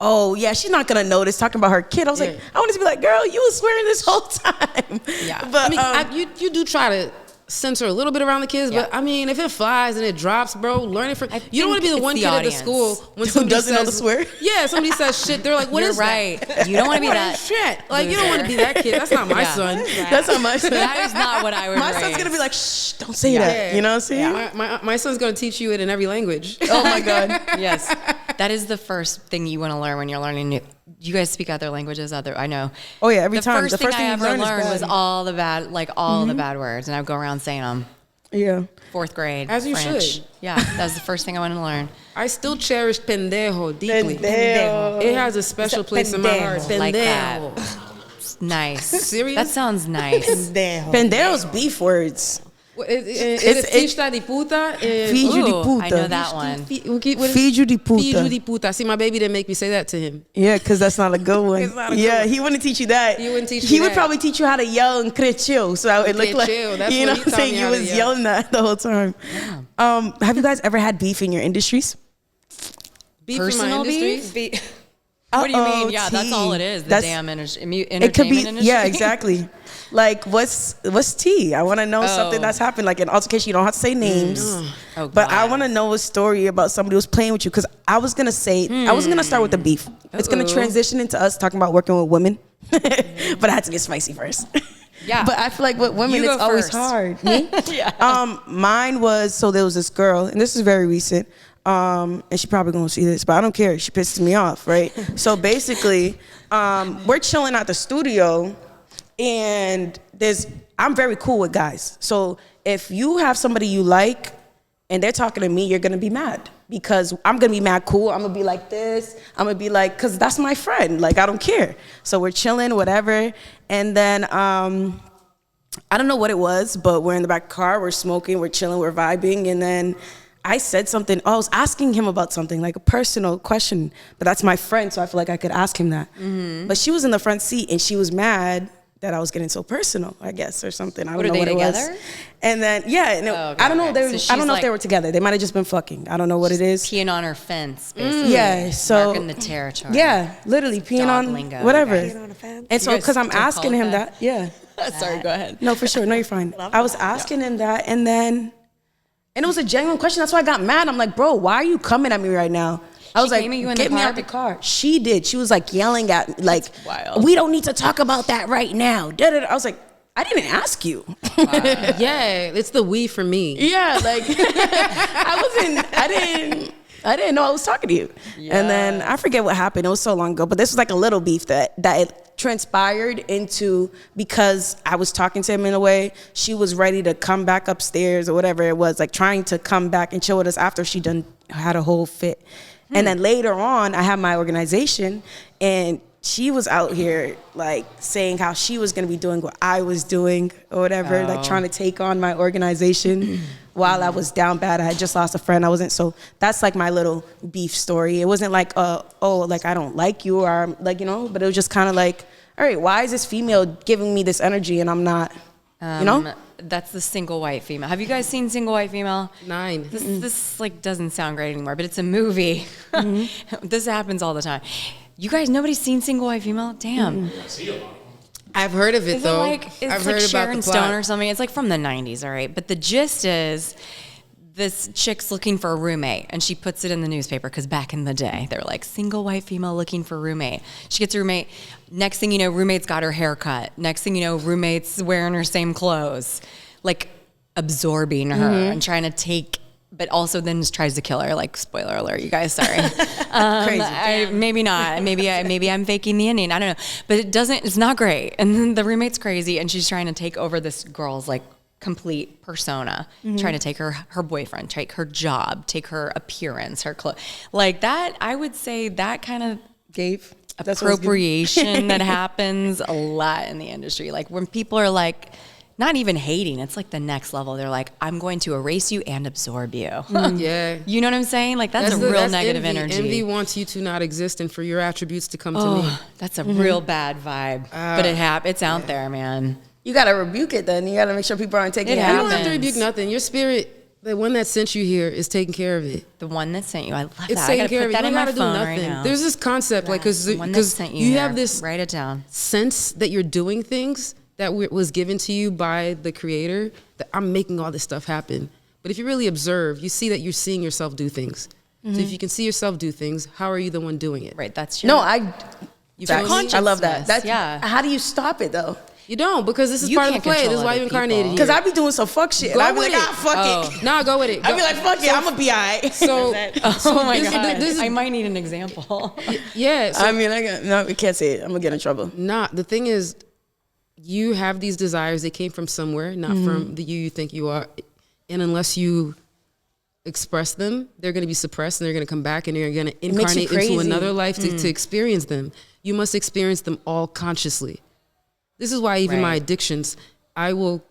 oh, yeah, she's not going to notice, talking about her kid. I was like, I wanted to be like, girl, you was swearing this whole time. Yeah. But I mean, you do try to censor a little bit around the kids, but I mean, if it flies and it drops, bro, learn it from. You don't want to be the one kid at the school when somebody doesn't know the swear. Yeah, somebody says shit. They're like, "What You're is right. that?" You don't want to be What that is shit. Like you don't want to be that kid. That's not my son. That's not my son. That is not what I would. My son's gonna be like, shh, don't say that. You know what I'm saying? My son's gonna teach you it in every language. Oh my god. Yes, that is the first thing you want to learn when you're learning new. You guys speak other languages? I know. Oh yeah, every the time. First the first thing I thing ever you learned was bad. all the bad, all the bad words, and I would go around saying them. Yeah. 4th grade. As you French. should. Yeah, that was the first thing I wanted to learn. I still cherish pendejo deeply. Pendejo. It has a special place in my heart. Pendejo. Like that. Nice. Serious? That sounds nice. Pendejo's beef words. It's ficha de puta. Filho de Ooh, puta. I know that one. Filho de puta. Filho de puta. See, my baby didn't make me say that to him. Yeah, because that's not a good one. It's not a good Yeah, one. he wouldn't teach you that. He wouldn't teach He you would that. probably teach you how to yell and crechil. So it looked like, Crechil, that's you know what what he I'm saying? taught me You how to was yell. yelling that the whole time. Have you guys ever had beef in your industries? Beef in my Personal industry? beef? What do you mean? Yeah, that's tea. all it is. The That's- damn entertainment It could be, industry. yeah, exactly. Like, what's tea? I want to know something that's happened, like an altercation. You don't have to say names, Oh, but I God. want to know a story about somebody who's playing with you. Because I was gonna say, I was gonna start with the beef. It's gonna transition into us talking about working with women, but I had to get spicy first. Yeah. But I feel like with women, You go it's always first. hard. Me? Mine was, so there was this girl, and this is very recent. And she probably gonna see this, but I don't care. She pisses me off, right? So basically, we're chilling at the studio, and I'm very cool with guys. So if you have somebody you like, and they're talking to me, you're gonna be mad because I'm gonna be mad cool. I'm gonna be like this. I'm gonna be like, cause that's my friend. Like I don't care. So we're chilling, whatever, and then I don't know what it was, but we're in the back of the car, we're smoking, we're chilling, we're vibing, and then I said something. I was asking him about something, like a personal question, but that's my friend, so I feel like I could ask him that. But she was in the front seat, and she was mad that I was getting so personal, I guess, or something. I don't know are they what together? it was. And then, yeah, and okay, I don't know. okay. So I don't know if she's they like- were together. They might have just been fucking. I don't know what it is. Peeing on her fence, basically. Yeah, so Marking the territory. yeah, literally peeing Dog on lingo, whatever. guys. And so, You guys because I'm still call asking it him that? that, yeah. Sorry, go ahead. No, for sure. No, you're fine. I was asking him that, and it was a genuine question. That's why I got mad. I'm like, bro, why are you coming at me right now? I was She like, came at you in the get me car? out the car. She did. She was like yelling at me, like, wild. we don't need to talk about that right now. Da-da-da. I was like, I didn't ask you. Yeah, it's the we for me. Yeah, like I didn't know I was talking to you. And then I forget what happened. It was so long ago, but this was like a little beef that it transpired into, because I was talking to him in a way. She was ready to come back upstairs or whatever it was, like trying to come back and chill with us after she had a whole fit. And then later on, I had my organization, and she was out here like saying how she was gonna be doing what I was doing or whatever, like trying to take on my organization while I was down bad. I had just lost a friend. So that's like my little beef story. It wasn't like, like I don't like you, or like, but it was just kind of like, all right, why is this female giving me this energy and I'm not, That's the single white female. Have you guys seen Single White Female? 9. This like doesn't sound great anymore, but it's a movie. This happens all the time. You guys, nobody's seen Single White Female? Damn. I've heard of it Is though. it like, it's I've like heard Sharon about the Stone plot. or something? It's like from the 90s, all right? But the gist is this chick's looking for a roommate, and she puts it in the newspaper because back in the day, they were like, single white female looking for roommate. She gets a roommate. Next thing you know, roommate's got her hair cut. Next thing you know, roommate's wearing her same clothes, like absorbing her and trying to take, but also then just tries to kill her. Like, spoiler alert, you guys, sorry. Crazy. Maybe not. Maybe I'm faking the ending. I don't know. But it's not great. And then the roommate's crazy, and she's trying to take over this girl's like complete persona, trying to take her boyfriend, take her job, take her appearance, her clothes. Like that, I would say that kind of Gave. That's what I was giving. appropriation that happens a lot in the industry. Like when people are like, not even hating, it's like the next level. They're like, I'm going to erase you and absorb you. Yeah. You know what I'm saying? Like that's real negative envy. energy. Envy wants you to not exist and for your attributes to come to me. That's a real bad vibe. But it's out there, man. You gotta rebuke it then. You gotta make sure people aren't taking It it You out. don't have to happens. rebuke nothing. Your spirit, the one that sent you here, is taking care of it. The one that sent you, I love It's that. I taking gotta care put of it. that You in don't my gotta do phone nothing. right now. There's this concept, like, The one that because sent you here. have this Write it down. sense that you're doing things that was given to you by the creator, that I'm making all this stuff happen. But if you really observe, you see that you're seeing yourself do things. So if you can see yourself do things, how are you the one doing it? Right, that's true. No, You feel me? I love that. That's, yeah. How do you stop it though? You don't, because this is You part of the can't play. This control is why you other incarnated people. here. Because I be doing some fuck shit. Go And I be with like, it. fuck it. Nah, go with it. I be like, fuck it, I'm gonna be alright. So, Oh my this- god! this is- I might need an example. yeah. So I mean, no, we can't say it. I'm gonna get in trouble. the thing is, you have these desires. They came from somewhere, not from the you think you are. And unless you express them, they're going to be suppressed, and they're going to come back, and you're going to makes you incarnate crazy. into another life to experience them. You must experience them all consciously. This is why even my Right. addictions, I will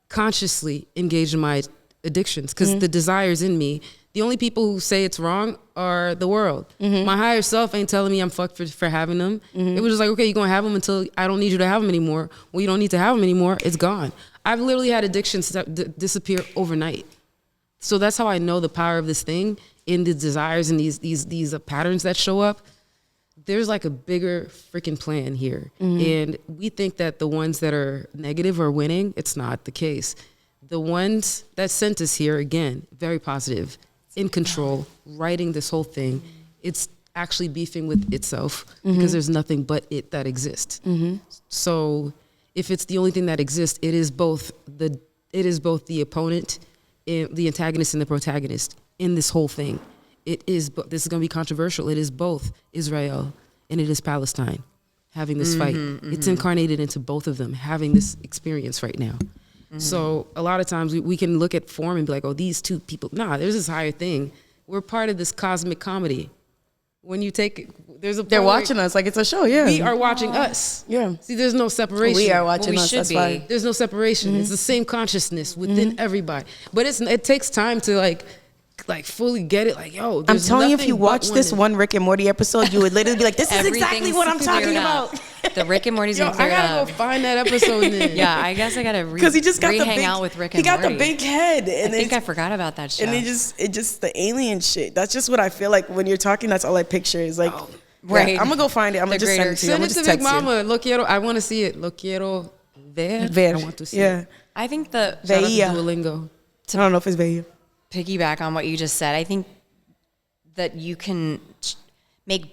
consciously engage in my addictions, because the desires in me, the only people who say it's wrong are the world. My higher self ain't telling me I'm fucked for having them. It was just like, okay, you're going to have them until I don't need you to have them anymore. Well, you don't need to have them anymore. It's gone. I've literally had addictions that disappear overnight. So that's how I know the power of this thing in the desires and these patterns that show up. There's like a bigger freaking plan here. And we think that the ones that are negative are winning. It's not the case. The ones that sent us here, again, very positive, in control, writing this whole thing, it's actually beefing with itself because there's nothing but it that exists. So if it's the only thing that exists, it is both the opponent, the antagonist and the protagonist in this whole thing. It is, this is going to be controversial. It is both Israel and it is Palestine having this fight. It's incarnated into both of them having this experience right now. So a lot of times we can look at form and be like, oh, these two people. Nah, there's this higher thing. We're part of this cosmic comedy. When you take, They're watching us like it's a show. Yeah, we are watching us. Yeah. See, there's no separation. We are watching we us. should That's be. why. There's no separation. It's the same consciousness within everybody. But it takes time to like fully get it. Like, yo, I'm there's telling you, if nothing you but watch this oneness. one Rick and Morty episode, you would literally be like, "This is exactly Everything's what I'm talking cleared up. about." The Rick and Morty's Yo, been I cleared gotta up. go find that episode then. Yeah, I guess I gotta Because he just got the hang big. out with Rick he and got Morty. the big head, and I think I it's- forgot about that show. and it just the alien shit. That's just what I feel like when you're talking. That's all I picture is like, right. I'm gonna go find it. I'm The gonna just send greater- it to you. I'm Send gonna it just to Big text you. Mama. Lo quiero. I want to see it. Lo quiero ver. Ver. I want to see Yeah, it. I think the Shout out to Veía. Duolingo. I don't know if it's Veía. piggyback on what you just said, I think that you can make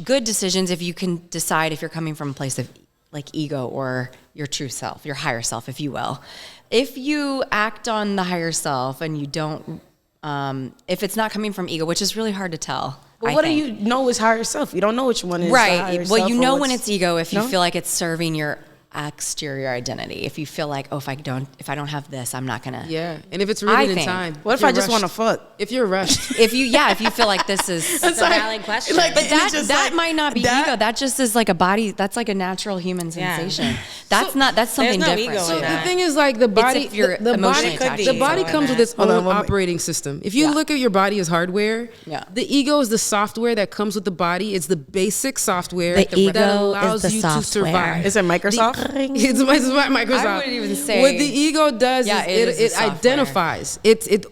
good decisions if you can decide if you're coming from a place of like ego or your true self, your higher self, if you will. If you act on the higher self and you don't, if it's not coming from ego, which is really hard to tell. But I what think. do you know is higher self? You don't know which one is the Right. higher Well, self you or know when what's- it's ego if you No? feel like it's serving your exterior identity. If you feel like, oh, if I don't have this, I'm not gonna. Yeah, and if it's I rooted in think. time. What if you're I just want to rushed- fuck? If you're rushed. If you feel like this is. That's a valid question. Like, But and it's that just that like- might not be that- ego. That just is like a body. That's like a natural human Yeah. sensation. That's something no different. ego in So the that. thing is, like, the body, if you're the emotionally body, attached the to body ego in comes with that. its Hold own on, one minute. operating system. If you Yeah. look at your body as hardware, Yeah. the ego is the software that comes with the body. It's the basic software The ego that is allows the you software. to survive. Is it Microsoft? It's Microsoft. I wouldn't even say- what the ego does Yeah, it is is the it software. identifies.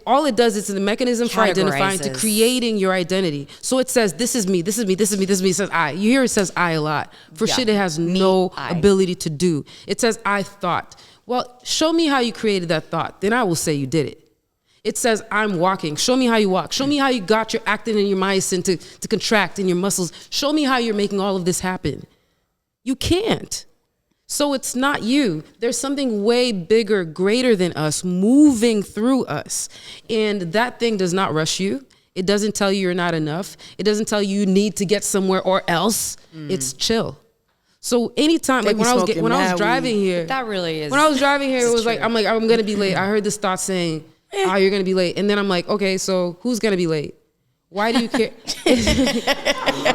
All it does is the mechanism for identifying to Categorizes. creating your identity. So it says, this is me, this is me, this is me, this is me. It says I. You hear it says I a lot for Yeah. shit it has no I. ability to do. It says I thought. Well, show me how you created that thought. Then I will say you did it. It says I'm walking. Show me how you walk. Show me how you got your actin and your myosin to contract in your muscles. Show me how you're making all of this happen. You can't. So it's not you. There's something way bigger, greater than us, moving through us. And that thing does not rush you. It doesn't tell you you're not enough. It doesn't tell you you need to get somewhere or else. It's chill. So anytime, They like be when I smoking was mad driving weed. here, That really is. when I was driving here, it was like, true. I'm gonna be late. I heard this thought saying, oh, you're gonna be late. And then I'm like, okay, so who's gonna be late? Why do you care?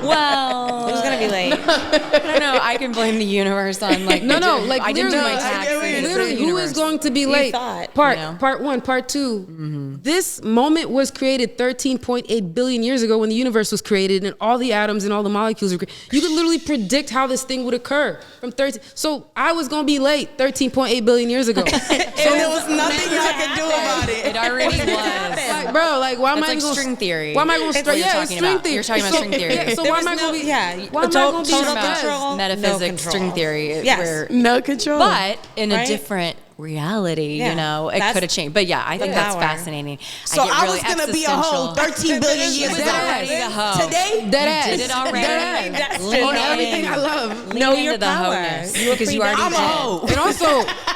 Well, Who's gonna be late? I don't know. I can blame the universe on like No, like I didn't do my literally, taxes. literally, who is going to be late? thought, Part you know? part one, part two. This moment was created 13.8 billion years ago when the universe was created and all the atoms and all the molecules were created. You could literally predict how this thing would occur from 13. So I was going to be late 13.8 billion years ago. And there was nothing y'all could do about it. It already was. Like, bro, like, why am That's I like going string theory. Why am I going to string? Yeah, it's string theory. You're talking about string theory. Yeah, so There why was am I going to be? yeah, Why am I going to be total stressed? control, Metaphysics, no string control. theory. Yes. Where, No control. but in a Right? different reality, Yeah. you know, it That's could have changed. But yeah, I think the that's power. fascinating. So get I really was gonna be a hoe existential. 13 billion years was ago. already a hoe. Today, Dead ass. Did it already. Dead ass. That's Lean On in. everything I love. Lean Know into your the power. wholeness You were because you already I'm a did. hoe. And also,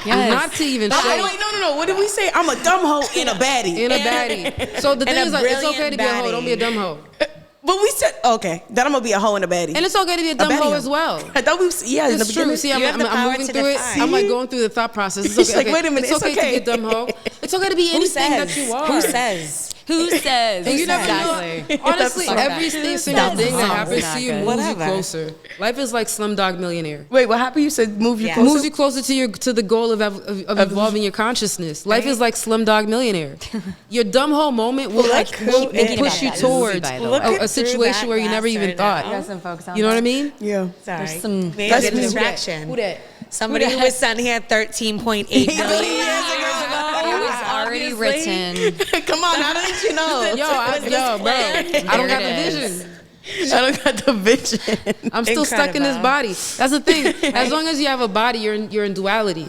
Yes. not to even Oh, say wait, no. What did we say? I'm a dumb hoe and a baddie. in a baddie. So the thing a is, like, it's brilliant okay to be a hoe. baddie. Don't be a dumb hoe. But we said, okay, then I'm going to be a hoe and a baddie. And it's okay to be a dumb baddie hoe hoe. as well. I thought we, yeah, in the It's true. beginning. See, I'm, You have I'm, the I'm power moving to through it. define. I'm like going through the thought process. It's She's okay. like, okay. wait a minute, It's okay it's okay. to be a dumb hoe. It's okay to be Who anything says? that you are. Who says? Who says? And you never exactly. know. Honestly, Fuck every that. single That's thing that not happens good. to you moves Whatever. you closer. Life is like Slumdog Millionaire. Wait, what happened? You said move you Yeah. closer? Moves you closer to the goal of evolving your consciousness. Life is like Slumdog Millionaire. Your dumb hoe moment will like Look at push you that movie, towards by the way. a Look situation through where you that never glass even right thought. now. Some folks on You know what I that. mean? Yeah. Sorry. some- Maybe That's a me. distraction. Who that? Somebody who was sitting here 13.8 billion years ago. It was already written. Come on, how did you know? Yo, bro, I don't got the There it is. vision. I don't got the vision. I'm still stuck in this Incredible. body. That's the thing. As long as you have a body, you're in duality.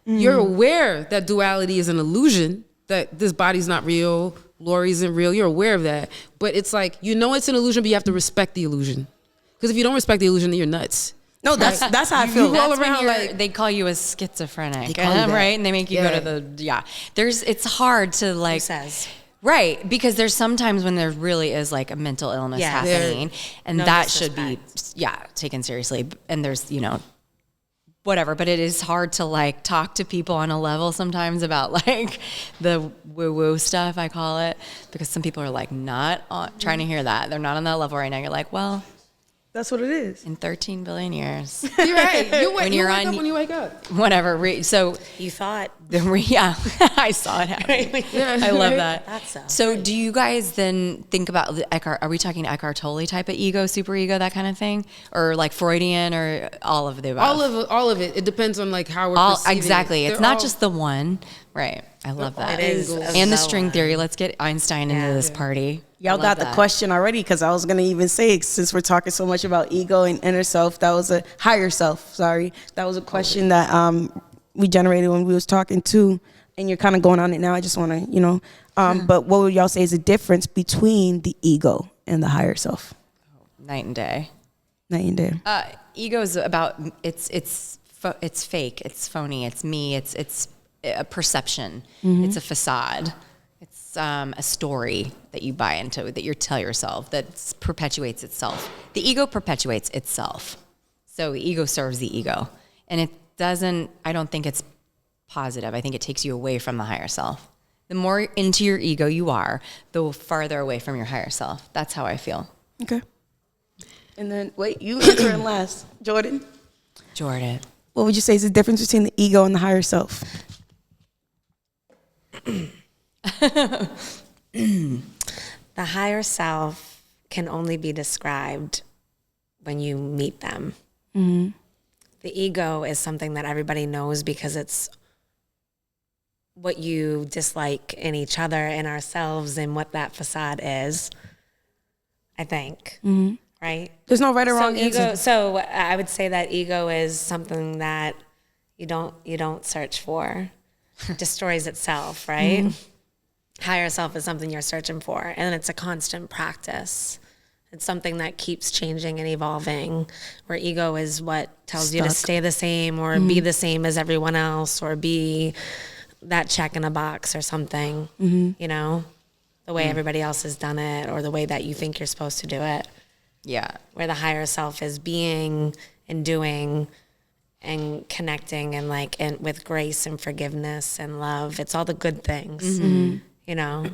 You're aware that duality is an illusion, that this body's not real, Lori isn't real. You're aware of that. But it's like, you know it's an illusion, but you have to respect the illusion. Because if you don't respect the illusion, then you're nuts. No, that's how I feel. You roll That's when around you're- like- they call you a schizophrenic, call you that. right? And they make you Yeah. go to the it's hard to like Who says? right because there's sometimes when there really is like a mental illness Yeah. happening, and No that should be disrespect. taken seriously. And there's whatever, but it is hard to like talk to people on a level sometimes about like the woo woo stuff I call it, because some people are like not trying to hear that. They're not on that level right now. You're like, well, That's what it is. in 13 billion years, You're right. When You you're wake on- up when you wake up. whatever. So You thought. I saw it happen. I love that. That's so. So do you guys then think about the Eckhart, are we talking Eckhart Tolle type of ego, super ego, that kind of thing? Or like Freudian, or all of the above? All of it. It depends on like how we're perceiving Exactly. it. It's They're not all- just the one. Right. I love that. It is And the so string one. theory. Let's get Einstein into this party. Y'all I got love the that. question already, because I was going to even say, since we're talking so much about ego and inner self, that was a higher self, sorry. That was a question that we generated when we was talking too, and you're kind of going on it now. I just want to, but what would y'all say is the difference between the ego and the higher self? Night and day. Night and day. Ego is about it's fake, it's phony, it's me, it's a perception, it's a facade, it's a story that you buy into, that you tell yourself, that perpetuates itself. The ego perpetuates itself, so the ego serves the ego, and it doesn't. I don't think it's positive. I think it takes you away from the higher self. The more into your ego you are, the farther away from your higher self. That's how I feel. Okay. And then, wait, you answering last. Jordan, Jordan. what would you say is the difference between the ego and the higher self? The higher self can only be described when you meet them. Mm-hmm. The ego is something that everybody knows because it's what you dislike in each other and ourselves and what that facade is, I think. Mm-hmm. Right? There's no right or wrong So ego. answer. So I would say that ego is something that you don't search for. It destroys itself, right? Higher self is something you're searching for, and it's a constant practice. It's something that keeps changing and evolving, where ego is what tells you to Stuck. stay the same or be the same as everyone else or be that check in a box or something, you know, the way everybody else has done it or the way that you think you're supposed to do it. Yeah. Where the higher self is being and doing and connecting and and with grace and forgiveness and love. It's all the good things, you know.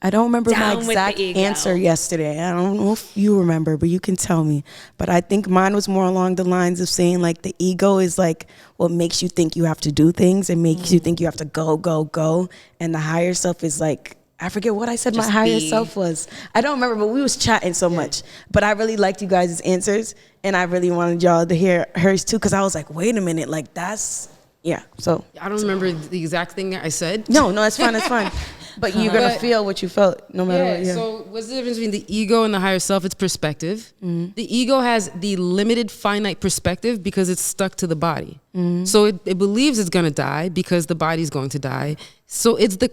I don't remember my Down with the exact ego. answer yesterday. I don't know if you remember, but you can tell me. But I think mine was more along the lines of saying like the ego is like what makes you think you have to do things and makes you think you have to go, go, go. And the higher self is like I forget what I said Just my higher be. self was. I don't remember, but we was chatting so much. But I really liked you guys' answers, and I really wanted y'all to hear hers too, because I was like, wait a minute, like that's, yeah. So I don't remember the exact thing I said. no, that's fine, that's fine. But you're gonna But- feel what you felt, no matter what. Yeah. So what's the difference between the ego and the higher self? It's perspective. The ego has the limited finite perspective because it's stuck to the body. So it believes it's gonna die because the body's going to die. So it's the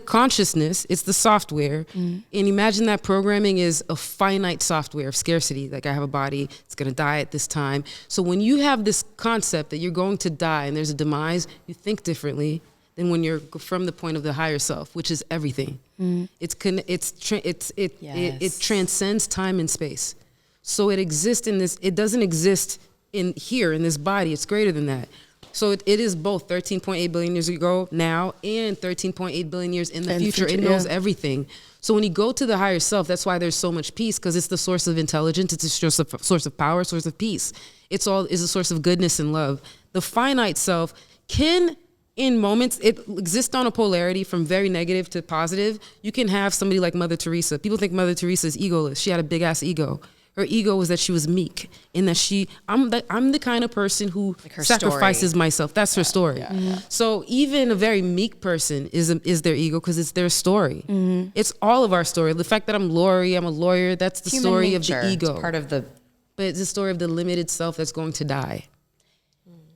consciousness, it's the software. And imagine that programming is a finite software of scarcity. Like I have a body, it's gonna die at this time. So when you have this concept that you're going to die and there's a demise, you think differently than when you're from the point of the higher self, which is everything. It transcends time and space. So it exists in this. It doesn't exist in here in this body. It's greater than that. So it is both 13.8 billion years ago now and 13.8 billion years in the future. It knows everything. So when you go to the higher self, that's why there's so much peace, because it's the source of intelligence. It's a source of power, source of peace. It's a source of goodness and love. The finite self can, in moments, it exists on a polarity from very negative to positive. You can have somebody like Mother Teresa. People think Mother Teresa is egoless. She had a big ass ego. Her ego was that she was meek, in that I'm the kind of person who sacrifices myself. That's her story. So even a very meek person is their ego, because it's their story. It's all of our story. The fact that I'm Lori, I'm a lawyer, that's the Human story nature. of the ego. It's part of the. But it's the story of the limited self that's going to die.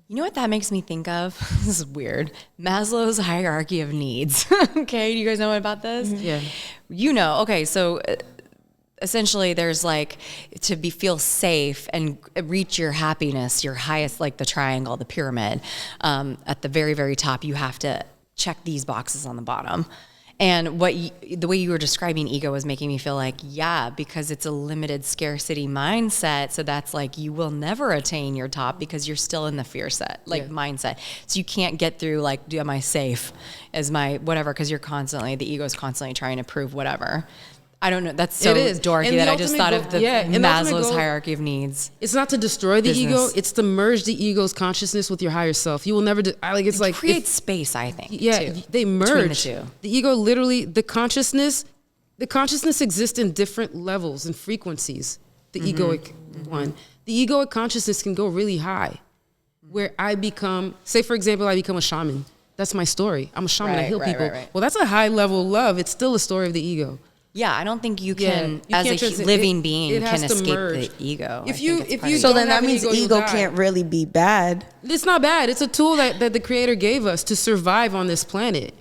You know what that makes me think of? This is weird. Maslow's hierarchy of needs. Okay, do you guys know about this? Yeah. You know, okay, so essentially there's like feel safe and reach your happiness, your highest, like the triangle, the pyramid. At the very, very top, you have to check these boxes on the bottom. And the way you were describing ego was making me feel like, yeah, because it's a limited scarcity mindset. So that's like, you will never attain your top because you're still in the fear set, mindset. So you can't get through like, am I safe as my whatever? Because the ego is constantly trying to prove whatever. I don't know. That's so dorky that I just thought of the Maslow's hierarchy of needs. It's not to destroy the ego. It's to merge the ego's consciousness with your higher self. You will never. It creates space, I think. Yeah, too, they merge. the two. The ego, literally, the consciousness exists in different levels and frequencies. The egoic one. The egoic consciousness can go really high, where I become, say for example, I become a shaman. That's my story. I'm a shaman. I heal people. Right. Well, that's a high level love. It's still a story of the ego. Yeah, I don't think you can, as a living being, can escape the ego. So then that means ego can't really be bad. It's not bad. It's a tool that the creator gave us to survive on this planet.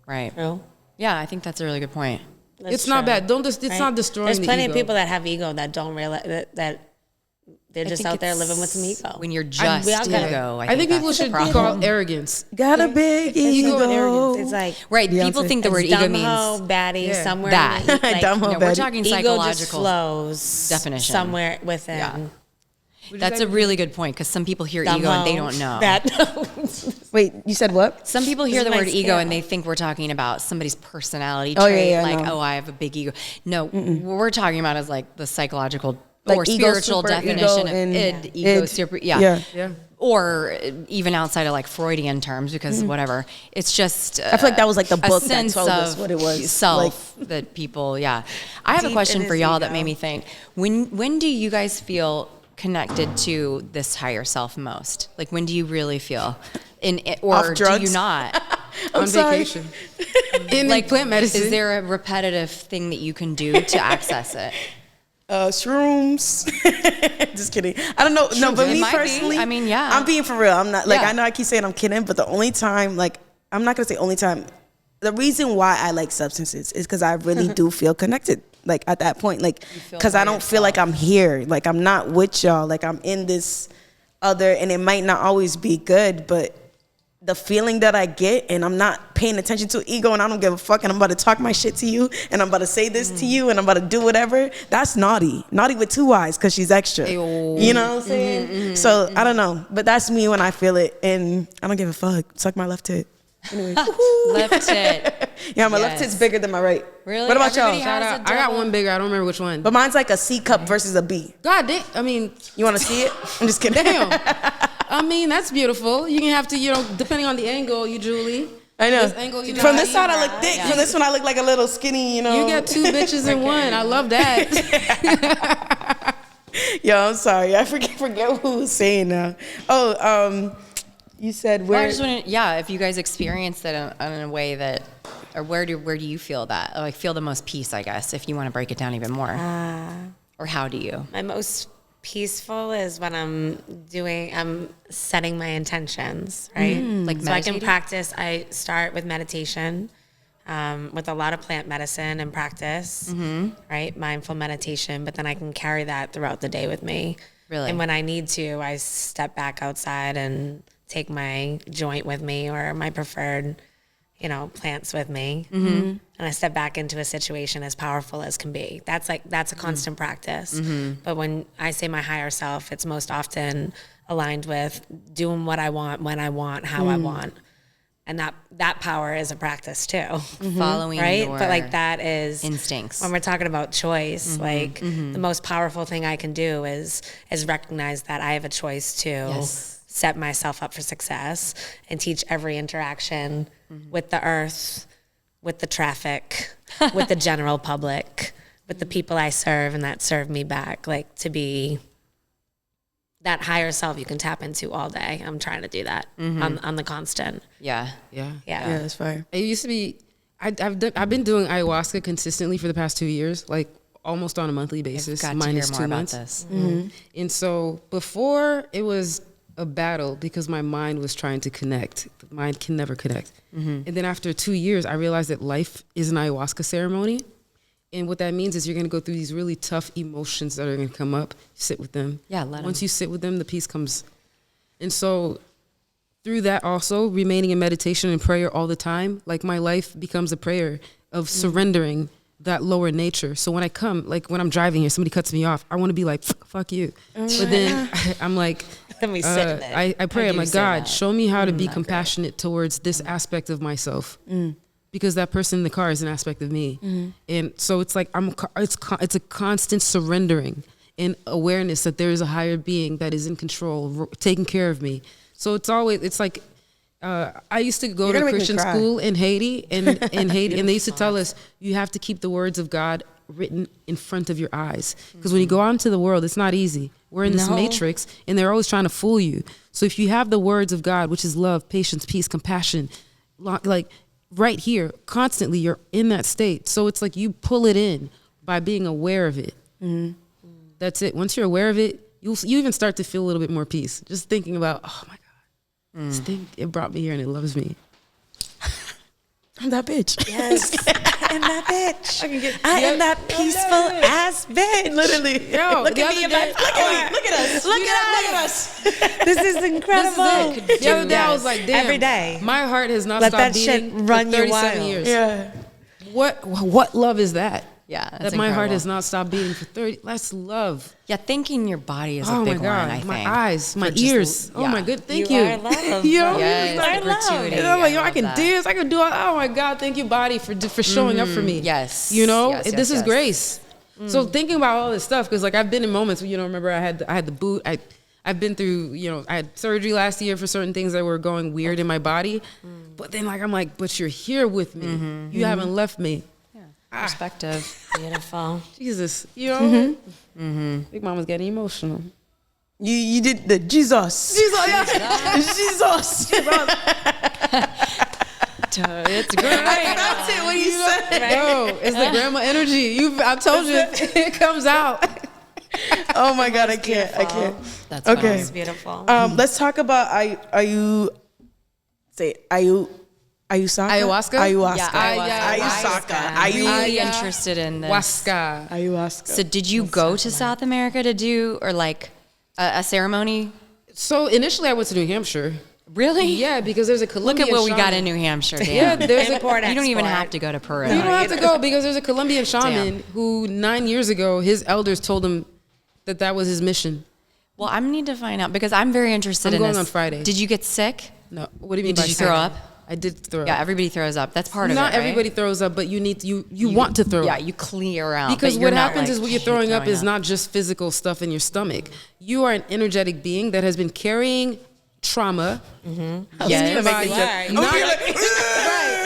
Right. True. Yeah, I think that's a really good point. It's not bad. It's not destroying the ego. There's plenty of people that have ego that don't realize that they're just out there living with some ego. When you're just ego, I think people should be called arrogance. Got a big ego and arrogance. It's like people think the word ego means baddie somewhere. That we're talking ego psychological just flows definition somewhere within. Yeah. That's a really good point, because some people hear ego and they don't know. Wait, you said what? Some people hear the word ego and they think we're talking about somebody's personality Oh, trait, yeah, like, no. I have a big ego. No, what we're talking about is like the psychological Like or ego, spiritual super definition ego, and of ego, super, Yeah. or even outside of like Freudian terms, because whatever, it's just I feel like that was like the book that sense told us of what it was. self that people. I have a question for y'all that made me think. When do you guys feel connected to this higher self most? Like, when do you really feel or do you not? I'm on sorry. vacation. In like plant medicine. Is there a repetitive thing that you can do to access it? Shrooms. Just kidding. I don't know. No, but It me might be. personally, I mean, yeah. I'm being for real. I'm not like, Yeah. I know I keep saying I'm kidding, but the only time, like, I'm not gonna say only time. The reason why I like substances is because I really do feel connected. Like at that point, like, because I don't feel like I'm here. Like I'm not with y'all. Like I'm in this other, and it might not always be good, but the feeling that I get, and I'm not paying attention to ego, and I don't give a fuck, and I'm about to talk my shit to you, and I'm about to say this to you, and I'm about to do whatever. That's naughty. Naughty with two eyes, because she's extra. Ayo. You know what I'm saying? So I don't know, but that's me when I feel it, and I don't give a fuck. Suck my left tit. Anyway. Left tit. Yeah, my left tit's bigger than my right. Really? What about Everybody y'all? has I got one bigger. I don't remember which one. But mine's like a C cup versus a B. God damn. I mean, You want to see it? I'm just kidding. damn. I mean, that's beautiful. You can have to, depending on the angle, Julie. I know. This angle, you know From how this you side, I look thick. Yeah. From this one, I look like a little skinny, you know. You got two bitches in one. I love that. Yo, I'm sorry. I forget who was saying now. Oh, you said Well, where? I just want to, yeah, if you guys experienced it in a way that, or where do you feel that? Like feel the most peace, I guess, if you want to break it down even more. Or how do you? My most peaceful is when I'm setting my intentions, right? Like so I can meditating? practice. I start with meditation, with a lot of plant medicine and practice, right? Mindful meditation, but then I can carry that throughout the day with me. Really? And when I need to, I step back outside and take my joint with me or my preferred, plants with me. And I step back into a situation as powerful as can be. That's a constant practice. But when I say my higher self, it's most often aligned with doing what I want, when I want, how I want. And that power is a practice too. Following Right? your But like that is instincts. when we're talking about choice, like the most powerful thing I can do is recognize that I have a choice to Yes. set myself up for success and teach every interaction with the earth, with the traffic, with the general public, with the people I serve and that serve me back, like to be that higher self you can tap into all day. I'm trying to do that on the constant. Yeah. Yeah. Yeah, that's fire. It used to be, I've been doing ayahuasca consistently for the past 2 years, like almost on a monthly basis, Got to minus hear 2 more about months. this. And so before it was a battle because my mind was trying to connect. The mind can never connect. And then after 2 years, I realized that life is an ayahuasca ceremony. And what that means is you're going to go through these really tough emotions that are going to come up. Sit with them. Yeah, let 'em. Once you sit with them, the peace comes. And so through that also, remaining in meditation and prayer all the time, like my life becomes a prayer of surrendering that lower nature. So when I come, like when I'm driving here, somebody cuts me off, I want to be like, fuck you. But then I'm like, Then we sit in it. I pray, I I'm do like, say God, that. show me how to be compassionate towards this aspect of myself. Because that person in the car is an aspect of me. And so it's like, it's a constant surrendering and awareness that there is a higher being that is in control, taking care of me. So it's like, I used to go You're to gonna make me Christian cry. school in Haiti, and they used to tell us you have to keep the words of God written in front of your eyes, because when you go out into the world, it's not easy. We're in this matrix, and they're always trying to fool you. So if you have the words of God, which is love, patience, peace, compassion, like right here, constantly, you're in that state. So it's like you pull it in by being aware of it. That's it. Once you're aware of it, you even start to feel a little bit more peace. Just thinking about, oh my God, this thing, it brought me here and it loves me. I'm that bitch. Yes. I'm that bitch. I am that peaceful ass bitch. Literally. Yo, Look the at me. other day- Look at me. Look at us. Look at us. This is incredible. This is it. The other day I was like, damn. Every day. My heart has not Let stopped that shit beating run for you 37 wild. years. Yeah. What love is that? Yeah, That that's my heart incredible. has not stopped beating for 30. That's love. Yeah, thinking your body is a Oh my big God. one, I think. My eyes, my For just- ears. Oh yeah. my good. Thank You you. are love. Yo, Yes, like, the gratuity. and I'm like, yo, I love can that. dance. I can do it. Oh my God. Thank you, body, for showing up for me. Yes. You know, Yes, this yes, is yes. grace. So thinking about all this stuff, because like I've been in moments where, remember I had the boot. I've been through, I had surgery last year for certain things that were going weird in my body. But then I'm like, but you're here with me. You haven't left me. Perspective. Beautiful. Jesus, Big Mama's getting emotional. You did the Jesus. Jesus. Yeah. Jesus. It's great. I felt it when you said it. Yo, it's the grandma energy. I told you, it comes out. Oh my God, I can't. That's Okay. It's beautiful. Let's talk about ayahuasca? Ayahuasca? Ayahuasca. Yeah, Ayahuasca. I'm really interested in this. Ayahuasca. Ayahuasca. So did you go to South America to do, or like a ceremony? So initially I went to New Hampshire. Really? Yeah, because there's a Look Colombian at what we got shaman. in New Hampshire, damn. Yeah, there's a, Import, You don't even export. have to go to Peru. you don't have to go because there's a Colombian shaman Damn. who 9 years ago, his elders told him that was his mission. Well, I need to find out because I'm very interested I'm in going this. on Friday. Did you get sick? No, what do you mean Did by you sick? throw up? I did throw Yeah, up. everybody throws up. That's part of it, Not right? everybody throws up, but you want to throw Yeah, up. you clear out. Because but you're what not, happens like, is when you're hate throwing up throwing is not just physical stuff in your stomach. You are an energetic being that has been carrying trauma in Yes. your body. Right. Not-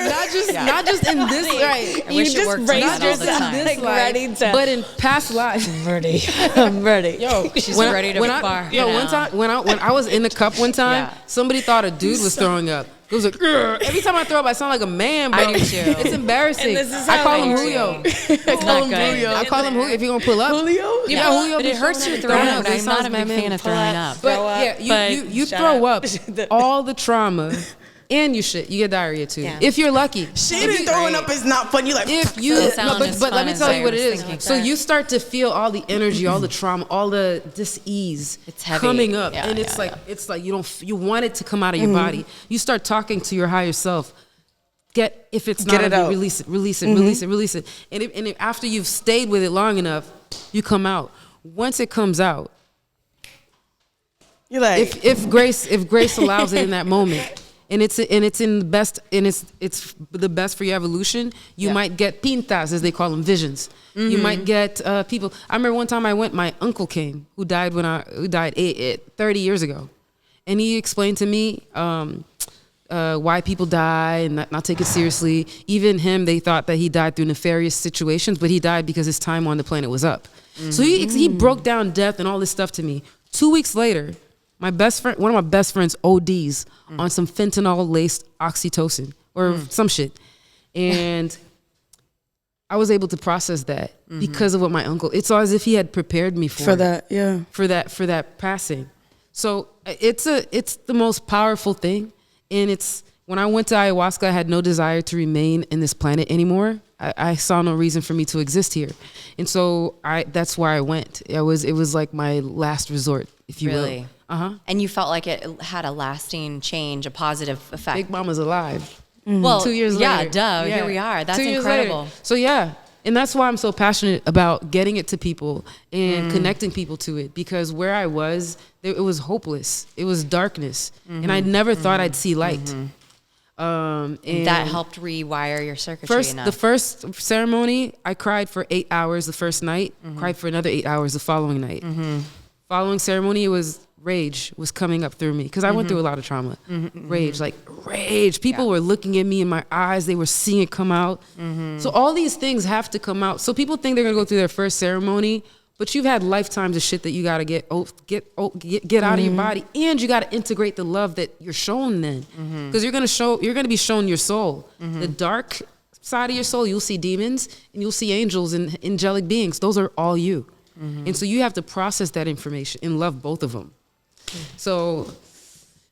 not just in this right. I wish it just worked raised like that all the yourself, time. like, ready to- but in past lives. I'm ready. Yo, She's ready to bar. Yo, one time when I was in the cup one time, Yeah. somebody thought a dude was throwing up. It was like, "Ugh." Every time I throw up, I sound like a man, bro. I do too. It's embarrassing. And this is I how call I him do. Julio. It's not good. I call him Julio. If you're gonna pull up, Julio? Yeah, Julio. But be it hurts showing you up, throwing up. It I'm not sounds a big mad fan of Pull throwing up. up. But Throw up, yeah, you shut throw up. up all the trauma, and you get diarrhea too. Yeah. If you're lucky. Shit and throwing up is not fun. You like, If you, Doesn't sound no, as but let fun me as tell I you what it was is. thinking. So you start to feel all the energy, all the trauma, all the dis-ease It's heavy. coming up, Yeah, and it's yeah, like you want it to come out of your body. You start talking to your higher self. If it's not Get it of you, out. release it, release it. And if after you've stayed with it long enough, you come out. Once it comes out, you're like, if grace allows it in that moment, and it's in the best, and it's the best for your evolution, you might get pintas, as they call them, visions. You might get people. I remember one time I went, my uncle came, who died 30 years ago, and he explained to me why people die and not take it seriously. Even him, they thought that he died through nefarious situations, but he died because his time on the planet was up. So he broke down death and all this stuff to me. 2 weeks later, my best friend, one of my best friends, ODs on some fentanyl-laced oxytocin or some shit, and I was able to process that because of what my uncle. It's as if he had prepared me for that, yeah. for that passing. So it's the most powerful thing. And it's when I went to ayahuasca, I had no desire to remain in this planet anymore. I saw no reason for me to exist here, and so that's where I went. It was like my last resort, if you Really? will. And you felt like it had a lasting change, a positive effect. Big Mama's alive. Well, 2 years yeah, later. duh. Here we are. That's 2 years later. incredible. So yeah, and that's why I'm so passionate about getting it to people and connecting people to it, because where I was, it was hopeless. It was darkness, and I never thought I'd see light. And That helped rewire your circuitry enough. the first ceremony, I cried for 8 hours the first night, cried for another 8 hours the following night. Following ceremony, it was rage was coming up through me because I went through a lot of trauma. Rage. People were looking at me in my eyes. They were seeing it come out. So all these things have to come out. So people think they're gonna go through their first ceremony, but you've had lifetimes of shit that you gotta get out of your body, and you gotta integrate the love that you're shown then, because you're gonna be shown your soul, the dark side of your soul. You'll see demons and you'll see angels and angelic beings. Those are all you, and so you have to process that information and love both of them. So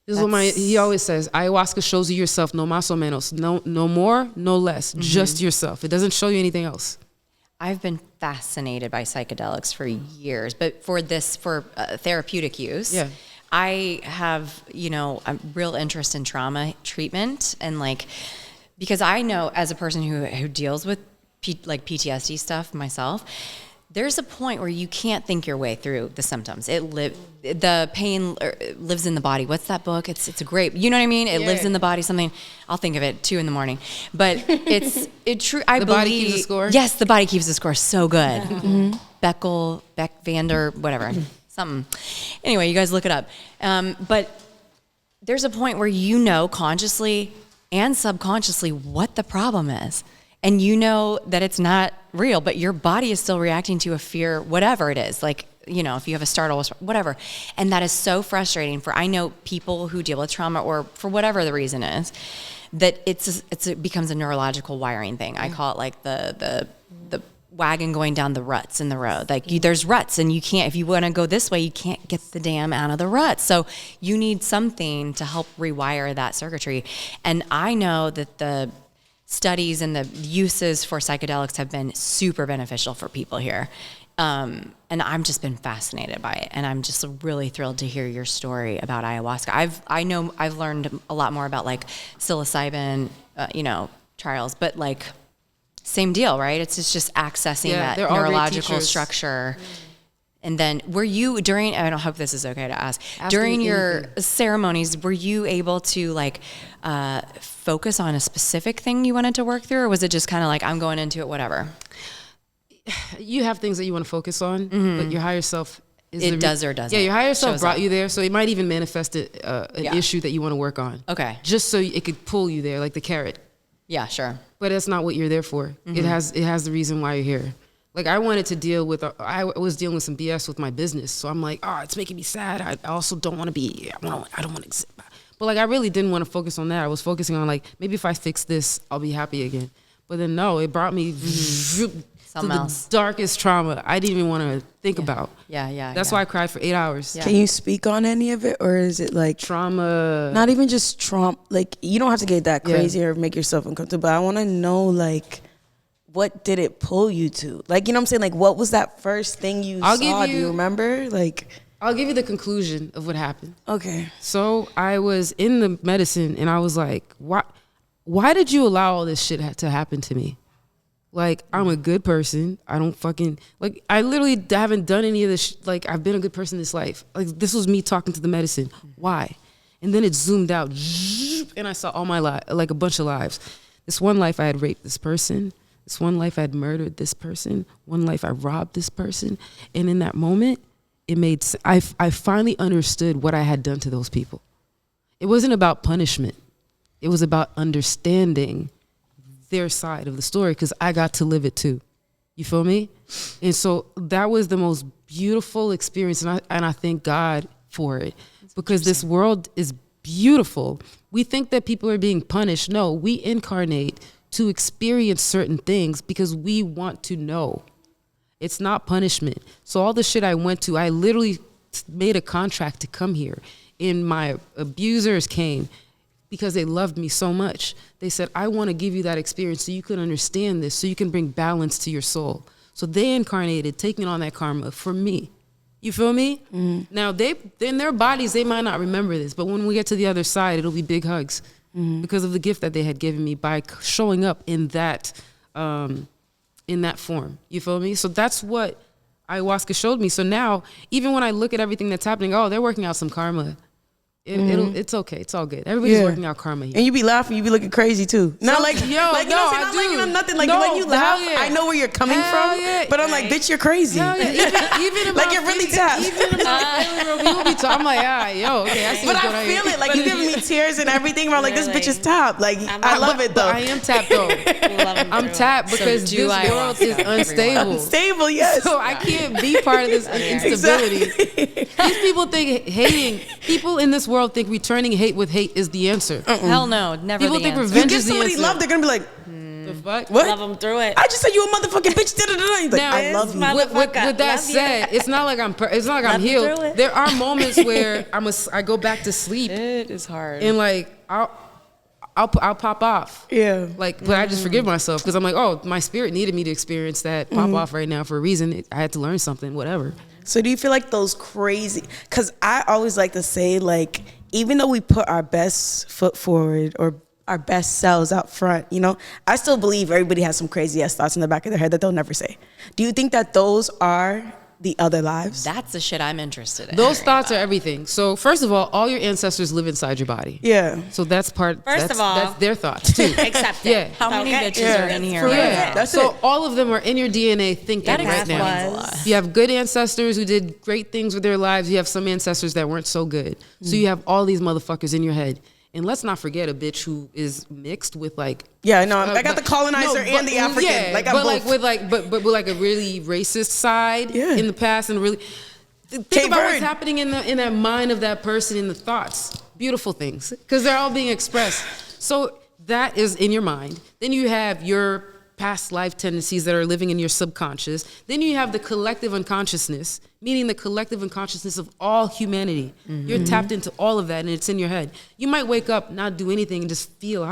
this is what he always says: ayahuasca shows you yourself, no más o menos, no more, no less, just yourself. It doesn't show you anything else. I've been fascinated by psychedelics for years, but for therapeutic use, I have, a real interest in trauma treatment, and because I know as a person who deals with PTSD stuff myself, there's a point where you can't think your way through the symptoms. The pain lives in the body. What's that book? It's a great, you know what I mean? It lives in the body. Something, I'll think of it 2 a.m, but it's true. I believe the body keeps the score. Yes, the body keeps the score. So good. Beck Vander, whatever, something. Anyway, you guys look it up. But there's a point where consciously and subconsciously what the problem is. And that it's not real, but your body is still reacting to a fear, whatever it is. If you have a startle, whatever. And that is so frustrating I know people who deal with trauma, or for whatever the reason is, that it becomes a neurological wiring thing. I call it the wagon going down the ruts in the road. There's ruts, and you can't, if you want to go this way, you can't get the damn out of the ruts. So you need something to help rewire that circuitry. And I know that the studies and the uses for psychedelics have been super beneficial for people here. And I've just been fascinated by it. And I'm just really thrilled to hear your story about ayahuasca. I've learned a lot more about psilocybin, trials, but same deal, right? It's just accessing that neurological structure. And then were you I don't hope this is okay to ask, during your ceremonies, were you able to focus on a specific thing you wanted to work through, or was it just kind of I'm going into it, whatever? You have things that you want to focus on, but your higher self does or doesn't. Yeah, your higher self brought up. You there, so it might even manifest an issue that you want to work on. Okay. Just so it could pull you there, like the carrot. Yeah, sure. But that's not what you're there for. It has the reason why you're here. Like I wanted to deal with, I was dealing with some BS with my business. So I'm like, oh, it's making me sad. I also don't want to be, I don't want to exist. But like, I really didn't want to focus on that. I was focusing on like, maybe if I fix this, I'll be happy again. But then no, it brought me to the darkest trauma I didn't even want to think about. Yeah. That's why I cried for 8 hours. Yeah. Can you speak on any of it, or is it like Trauma. not even just trauma? Like you don't have to get that crazy or make yourself uncomfortable. But I want to know like, what did it pull you to? Like, you know what I'm saying? Like, what was that first thing you saw? Do you remember? Like, I'll give you the conclusion of what happened. okay. So I was in the medicine and I was like, why did you allow all this shit to happen to me? Like, I'm a good person. I don't fucking, like, I literally haven't done any of this. Like, I've been a good person this life. Like, this was me talking to the medicine. Why? And then it zoomed out and I saw all my life, like a bunch of lives. This one life I had raped this person. This one life I had murdered this person. One life I robbed this person. And in that moment, it made, I finally understood what I had done to those people. It wasn't about punishment. It was about understanding their side of the story because I got to live it too. You feel me? And so that was the most beautiful experience. And I thank God for it because this world is beautiful. We think that people are being punished. No, we incarnate to experience certain things because we want to know. It's not punishment. So all the shit I went to, I literally made a contract to come here. And my abusers came because they loved me so much. They said, I want to give you that experience so you can understand this, so you can bring balance to your soul. So they incarnated, taking on that karma for me. You feel me? Mm-hmm. Now, in their bodies, they might not remember this, but when we get to the other side, it'll be big hugs because of the gift that they had given me by showing up in that form. You feel me? So that's what ayahuasca showed me. So now, even when I look at everything that's happening, oh, they're working out some karma. It's okay. It's all good. Everybody's working out karma here. And you be laughing, you be looking crazy too. Not like, yo, like, you no, know what I I'm do. saying? Not like nothing. Like No, when you laugh, hell yeah. I know where you're coming Hell from. yeah. But I'm like, bitch, you're crazy. Hell yeah. Even in Like my you're really face, tapped. Even in my family, people be talking. I'm like, okay, I see But what's going I on feel here. it. Like you giving me tears and everything. Where I'm like, this bitch is tapped. Like I love it though. But I am tapped though. I'm tapped because this world is unstable. Unstable, yes. So I can't be part of this instability. These people think people in this world think returning hate with hate is the answer. Hell no, never People the think answer. revenge You give is the somebody answer. love, they're gonna be like, The fuck? what? Love them through it. I just said you a motherfucking bitch. Like, Now, I love you. With that Love said, it's not like I'm Love you healed. through it. There are moments where I go back to sleep It is hard. and like I'll pop off. Yeah. Like, but I just forgive myself because I'm like, oh, my spirit needed me to experience that pop off right now for a reason. I had to learn something, whatever. So do you feel like those crazy, because I always like to say, like, even though we put our best foot forward or our best selves out front, you know, I still believe everybody has some crazy ass thoughts in the back of their head that they'll never say. Do you think that those are the other lives? That's the shit I'm interested in. Those thoughts are everything. So first of all your ancestors live inside your body. Yeah. So that's that's their thoughts too. Accept it. Yeah. How many bitches are in here For right real. now? That's so it. all of them are in your DNA thinking That right now. was. You have good ancestors who did great things with their lives. You have some ancestors that weren't so good. So you have all these motherfuckers in your head. And let's not forget a bitch who is mixed with like. Yeah, no, I got the colonizer and the African. Yeah, like I'm but both. with like a really racist side in the past and really think about what's happening in that mind of that person, in the thoughts. Beautiful things because they're all being expressed. So that is in your mind. Then you have your past life tendencies that are living in your subconscious. Then you have the collective unconsciousness, meaning the collective unconsciousness of all humanity. You're tapped into all of that and it's in your head. You might wake up, not do anything and just feel,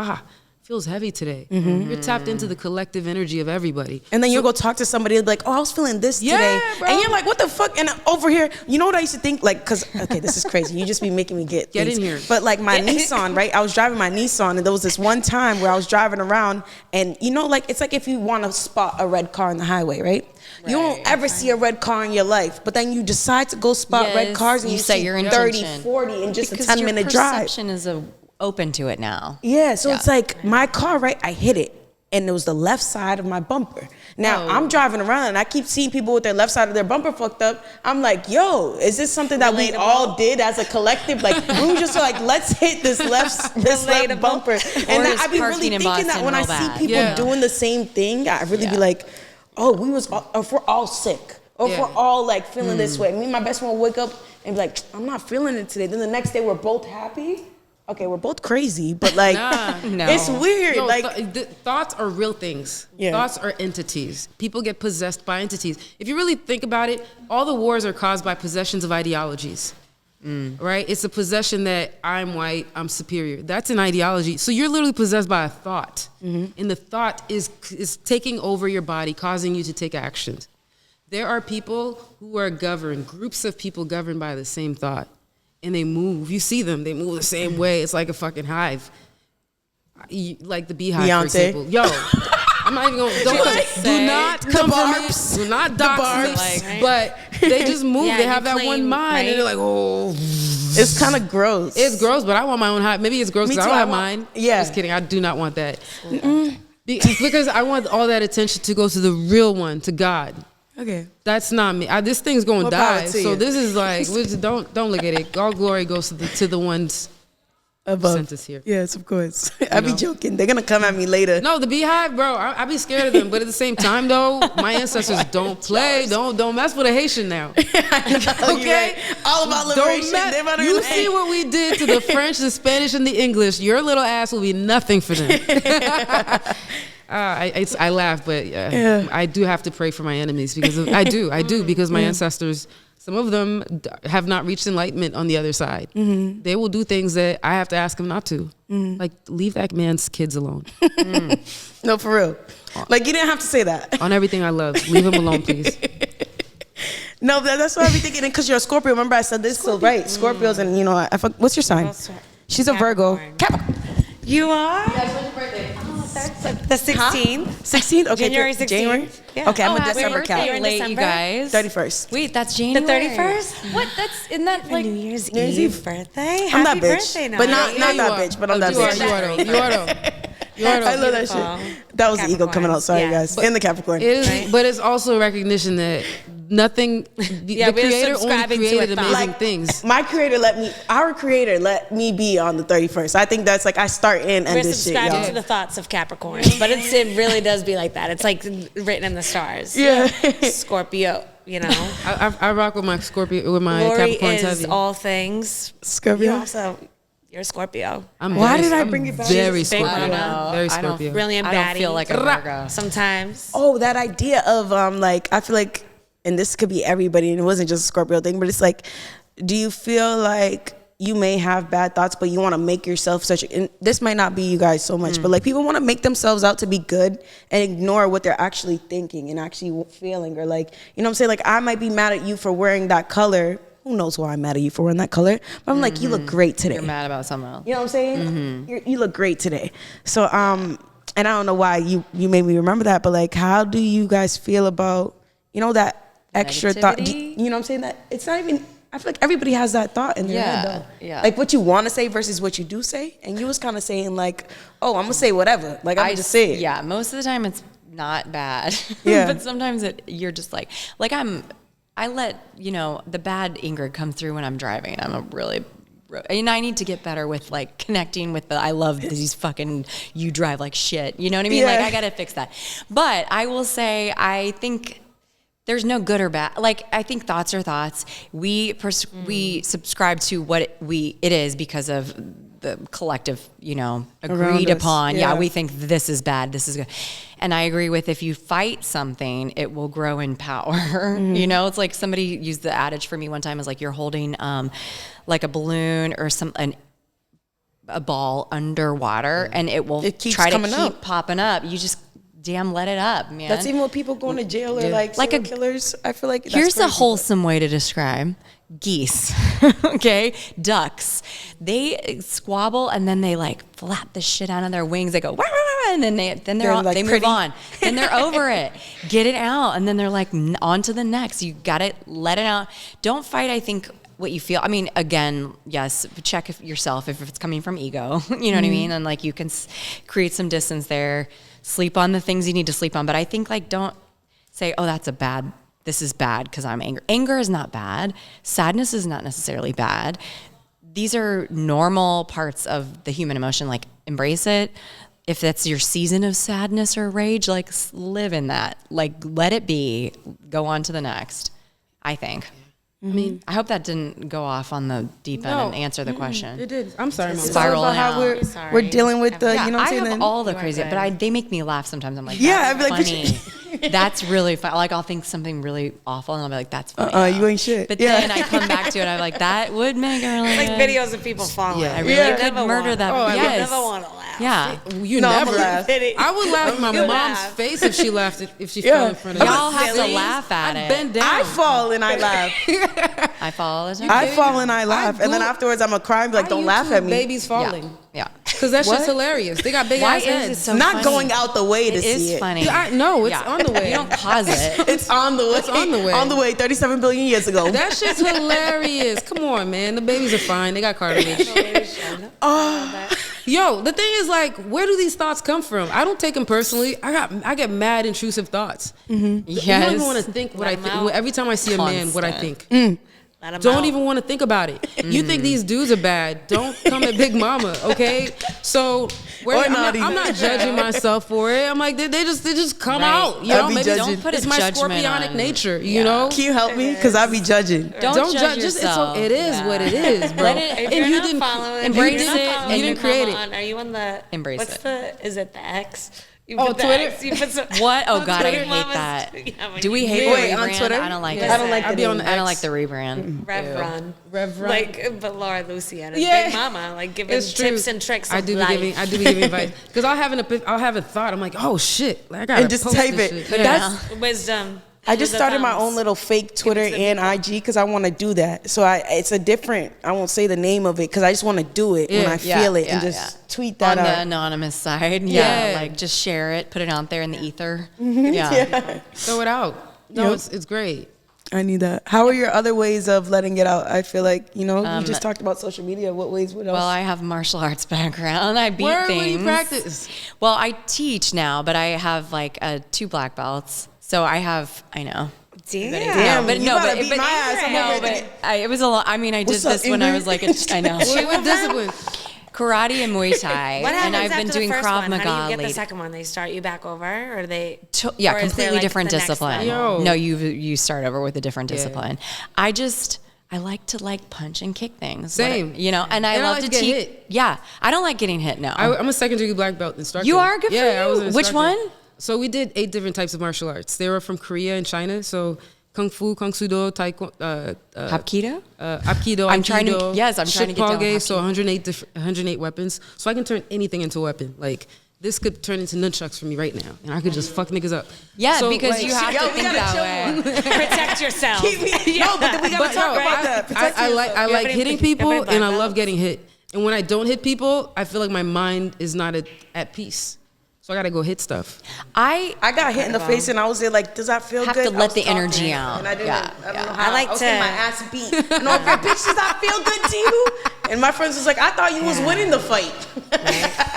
feels heavy today. You're tapped into the collective energy of everybody. And then you'll go talk to somebody and be like, oh, I was feeling this today. bro. And you're like, what the fuck? And over here, you know what I used to think? Like, because, okay, this is crazy. You just be making me get things. in here. But like my Nissan, right? I was driving my Nissan and there was this one time where I was driving around and you know, like, it's like if you want to spot a red car on the highway, right? You don't ever see a red car in your life, but then you decide to go spot red cars and you set see your 30, intention. 40 in just because a 10-minute drive. Perception is open to it now. Yeah, so it's like my car, right? I hit it. and it was the left side of my bumper. Now, I'm driving around, and I keep seeing people with their left side of their bumper fucked up. I'm like, yo, is this something that we all did as a collective? Like, we were just like, let's hit this left bumper. And I be really thinking that when I see people doing the same thing, I really be like, oh, if we're all sick, or if we're all like feeling this way. Me and my best friend will wake up and be like, I'm not feeling it today. Then the next day we're both happy. Okay, we're both crazy, but like, it's weird. No, like, thoughts are real things. Yeah. Thoughts are entities. People get possessed by entities. If you really think about it, all the wars are caused by possessions of ideologies, right? It's a possession that I'm white, I'm superior. That's an ideology. So you're literally possessed by a thought, and the thought is taking over your body, causing you to take actions. There are people who are governed, groups of people governed by the same thought. And they move. You see them. They move the same way. It's like a fucking hive. Like the beehive, Beyonce. for example. Yo, I'm not even going to... Do not come for me. Do not dox me. But they just move. They have that one mind. And they're like, oh. It's kind of gross. It's gross, but I want my own hive. Maybe it's gross because I don't have mine. Yeah. Just kidding. I do not want that. Because I want all that attention to go to the real one, to God. Okay. That's not me. This thing's going to die. So you. this is like, don't look at it. All glory goes to the ones above. Sent us here. Yes, of course. I be joking. They're going to come at me later. No, the beehive, bro, I be scared of them. But at the same time, though, my ancestors don't play. Don't mess with a Haitian now. Okay? All about liberation. You see what we did to the French, the Spanish, and the English. Your little ass will be nothing for them. I laugh, but I do have to pray for my enemies because I do because my ancestors, some of them have not reached enlightenment on the other side. They will do things that I have to ask them not to. Like, leave that man's kids alone. No, for real. Like, you didn't have to say that. On everything I love, leave him alone, please. No, that's what I be thinking. Because you're a Scorpio. Remember I said this? So, right. Scorpios and, what's your sign? She's a Virgo. Capricorn. You are? Yes, when's your birthday? The 16th. 16th? Okay. January 16th. January? Yeah. Okay, I'm a December birthday cat. late, you guys. 31st. Wait, that's January. The 31st? What? Isn't that like New Year's Eve birthday? I'm that Happy bitch. birthday, But not that bitch, but I'm that bitch. You are though. I love that shit. That was the ego coming out. Sorry, guys. In the Capricorn. But it's also a recognition that nothing, the creator only created amazing things. Our creator let me be on the 31st. I think that's like, I start in and this shit, y'all. We're subscribing to the thoughts of Capricorn, but it really does be like that. It's like written in the stars. Yeah. Scorpio, you know. I rock with my Scorpio, with my Lori Capricorn's is heavy. all things. Scorpio. You're a Scorpio. Why did I bring it back? Very Big Scorpio. mama. Very Scorpio. Brilliant baddie. I don't feel like a Virgo. Sometimes. Oh, that idea of like, I feel like, and this could be everybody, and it wasn't just a Scorpio thing, but it's like, do you feel like you may have bad thoughts, but you want to make yourself and this might not be you guys so much, but like people want to make themselves out to be good and ignore what they're actually thinking and actually feeling, or like, you know what I'm saying? Like, I might be mad at you for wearing that color. Who knows why I'm mad at you for wearing that color? But I'm like, you look great today. You're mad about something else. You know what I'm saying? You look great today. So, and I don't know why you made me remember that, but like, how do you guys feel about, that extra thought? You know what I'm saying? That it's not even, I feel like everybody has that thought in their head though. Yeah. Like what you want to say versus what you do say. And you was kind of saying like, oh, I'm going to say whatever. Like, I'm going to just say it. Yeah, most of the time it's not bad. Yeah. But sometimes you're just like I let, the bad Ingrid come through when I'm driving. And I need to get better with like connecting with I love these fucking, you drive like shit. You know what I mean? Yeah. Like I got to fix that. But I will say, I think there's no good or bad. Like, I think thoughts are thoughts. We subscribe to what it is because of the collective, agreed upon. Yeah, we think this is bad, this is good. And I agree with, if you fight something, it will grow in power. It's like somebody used the adage for me one time, is like you're holding like a balloon or a ball underwater, and it will try to keep popping up. You just let it up, man. That's even with people going to jail or like serial killers. I feel like here's a wholesome way to describe geese. Okay, ducks. They squabble and then they like flap the shit out of their wings. They go wah, wah, wah, and then they move on. Then they're over it. Get it out, and then they're like on to the next. You gotta let it out. Don't fight. I think what you feel. I mean, again, yes, check yourself if it's coming from ego. You know what I mean? And like you can create some distance there. sleep on the things you need to sleep on. But I think like don't say, oh, this is bad because I'm angry. Anger is not bad. Sadness is not necessarily bad. These are normal parts of the human emotion. Like embrace it. If that's your season of sadness or rage, like live in that. Like let it be. Go on to the next. I think. I mean, I hope that didn't go off on the deep end and answer the question. It did. I'm sorry, Mom. Spiral About how we're dealing with the, you know what I I'm saying? have all the crazy, but they make me laugh sometimes. I'm like, Yeah, that's I'd be like, funny. That's really fun. Like I'll think something really awful, and I'll be like, that's funny. You ain't shit. But Yeah. then I come back to it, I'm like, that would make her Like videos of people falling. Yeah. I really could murder that. Oh, I yes. You never want to laugh. Yeah. You No, never. I'ma laugh. I would laugh in my You'll mom's laugh. face if she laughed if she fell in front of me. Y'all have to Silly. laugh at I'd it. bend down. I fall and I laugh. I fall all the time. I fall and I laugh. And then Googled- afterwards I'm going to cry and be like, don't laugh at me. Babies falling. Yeah. Because that shit's What? hilarious. They got big Why ass is it heads. so Not funny? going out the way to It see is it. funny. I know it's Yeah. on the way. You don't cause it. It's on the way. It's on the way. On the way 37 billion years ago. That shit's hilarious. Come on, man. The babies are fine. They got cartilage. Yo, the thing is, like, where do these thoughts come from? I don't take them personally. I get mad, intrusive thoughts. You don't even want to think what I Let 'em think. out. Every time I see a man, what I Constant. think. Let 'em Don't out. even want to think about it. You think these dudes are bad? Don't come at Big Mama, okay? So Or I'm naughty. not judging myself for it. I'm like they just come Right. out. You I'd know, be maybe judging. Don't put a it's my judgment scorpionic on- nature. You Yeah. know. Can you help me? Because I be judging. Don't judge yourself. It is Yeah. what it is, bro. Let it- If and you're you not didn't following, embrace if you're not it, following you your didn't create mama it. on, are you on the Embrace what's it. the? Is it the X? You Oh, put the Twitter? X, you put some, What? Oh on God, I Twitter, hate mamas- that. Yeah, when Do we you- hate Wait, the on rebrand? Twitter? I don't like Yeah. it. I don't like I'd the be on name. the I don't X. like the rebrand. Rev Run. Rev Run. Like, but Laura Luciana, Yeah. Big Mama, like giving It's true. tips and tricks of I do life. be giving advice because I'll have a thought. I'm like, oh shit, like, I gotta And just post type this it. shit. But Yeah. that's Wisdom. I just With the started my thumbs. own little fake Twitter to the and people. IG because I want to do that. So it's a different. I won't say the name of it because I just want to do it when Yeah. I feel it and Yeah, just tweet that on the out. anonymous side. Yeah. Yeah, like just share it, put it out there in the ether. Mm-hmm. Yeah. Throw it out. No, Yep. it's great. I need that. How are your other ways of letting it out? I feel like you just talked about social media. What ways? What else? Well, I have martial arts background. I beat Where do things. you practice? Well, I teach now, but I have like 2 black belts. So I know. Damn, but you no, gotta but, beat but my ass. I'm no, over but here. it was a lot. I mean, I did What's up, this when I Ingrid? was like, I know, What discipline? karate and Muay Thai, What and happens I've been after doing the first Krav one? Maga How do you get the lately. second one? They start you back over, or they? Yeah, or is there, completely like, different the next discipline. level? Yo. No, you start over with a different Yeah. discipline. I like to punch and kick things. Same. And I And I love like to to get teach. hit. Yeah, I don't like getting hit. No, I'm a secondary black belt instructor. You are? Good for yeah, I was you. an Which instructor. one? So we did 8 different types of martial arts. They were from Korea and China. So Kung Fu, Kung Sudo, Taekwondo, Hapkido. Aikido, I'm trying to- Aikido, yes, I'm trying to get down Shitpage, so Hapkido. 108 weapons. So I can turn anything into a weapon. Like this could turn into nunchucks for me right now, and I could just fuck niggas up. Yeah, So, because like, you have to we think gotta that chill way. Protect yourself. No, but then we gotta But talk no, about that. I like any- hitting you have people, any black and I love belts? getting hit. And when I don't hit people, I feel like my mind is not at peace. So I gotta go hit stuff. I I got hit in the face and I was there like, does that feel Have good? to I let was the talking, energy out. And I didn't. Yeah, I don't yeah. know how. I like was to- getting my ass beat. And all my bitch, does that feel good to you? And my friends was like, I thought you was winning the fight.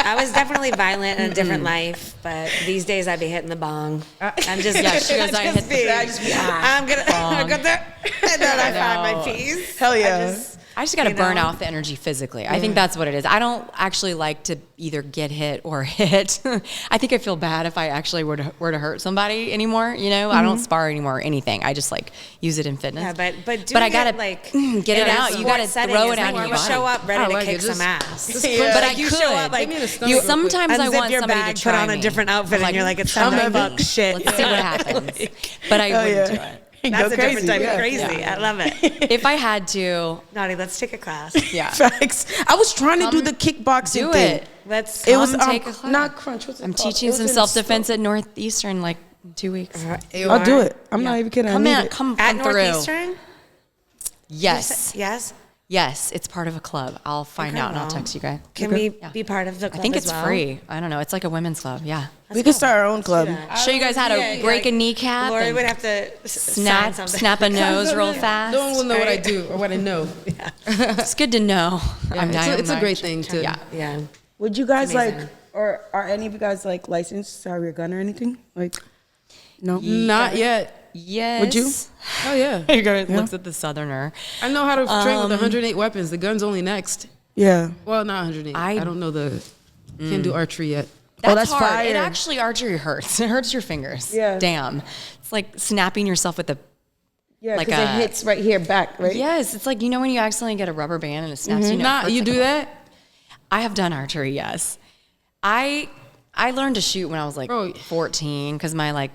I was definitely violent in a different life, but these days I'd be hitting the bong. I'm just Yeah, she goes, I hit the I just be high. I'm gonna go there, and then I find my peace. Hell yeah. I just got to You burn know? off the energy physically. I think that's what it is. I don't actually like to either get hit or hit. I think I feel bad if I actually were to hurt somebody anymore. I don't spar anymore or anything. I just use it in fitness. Yeah, but I doing gotta it, like get it in a out. You gotta sports setting throw is it out like of you your body. show up ready I to like kick it. some Just- ass. Yeah. But I you could. show up like Give me the stomach real quick. Sometimes I unzip want your somebody bag, to put try on a me. different outfit, I'm and you're like, it's I'm time to gonna fuck be- shit. Let's see what happens. But I wouldn't do it. That's Go a different crazy, type yeah. of crazy. I love it. If I had to, Naughty, let's take a class. yeah, Facts. I was trying to do the kickboxing do thing. it. Let's. It was take a class. not crunch. What's it I'm called? teaching It was some in a self-defense at Northeastern in 2 weeks. I'll do it. I'm not even kidding. I Come need in, it. come at through. Northeastern. Yes, Yes. yes, it's part of a club. I'll find out and I'll text you guys. Can we be part of the club I think as it's well? free. I don't know. It's like a women's club. Yeah. We could start our own club. Show you guys how to break a kneecap. Lori and would have to snap, sign something. snap a nose real fast. No one will know what I do or what I know. It's good to know. It's a great thing to. Yeah. Yeah. Would you guys amazing. Or are any of you guys like licensed to carry a gun or anything? Like, no, Not yet. Yes. Would you? Oh yeah. You guys looks at the Southerner. I know how to train with 108 weapons. The gun's only next. Yeah. Well, not 108. I don't know can't do archery yet. That's hard. fire. It actually, archery hurts. It hurts your fingers. Yeah. Damn. It's like snapping yourself with a. Yeah, Like because it a- hits right here back, right? Yes, it's like when you accidentally get a rubber band and it snaps you. Nah, you do that? I have done archery. Yes, I learned to shoot when I was like Bro. 14 because my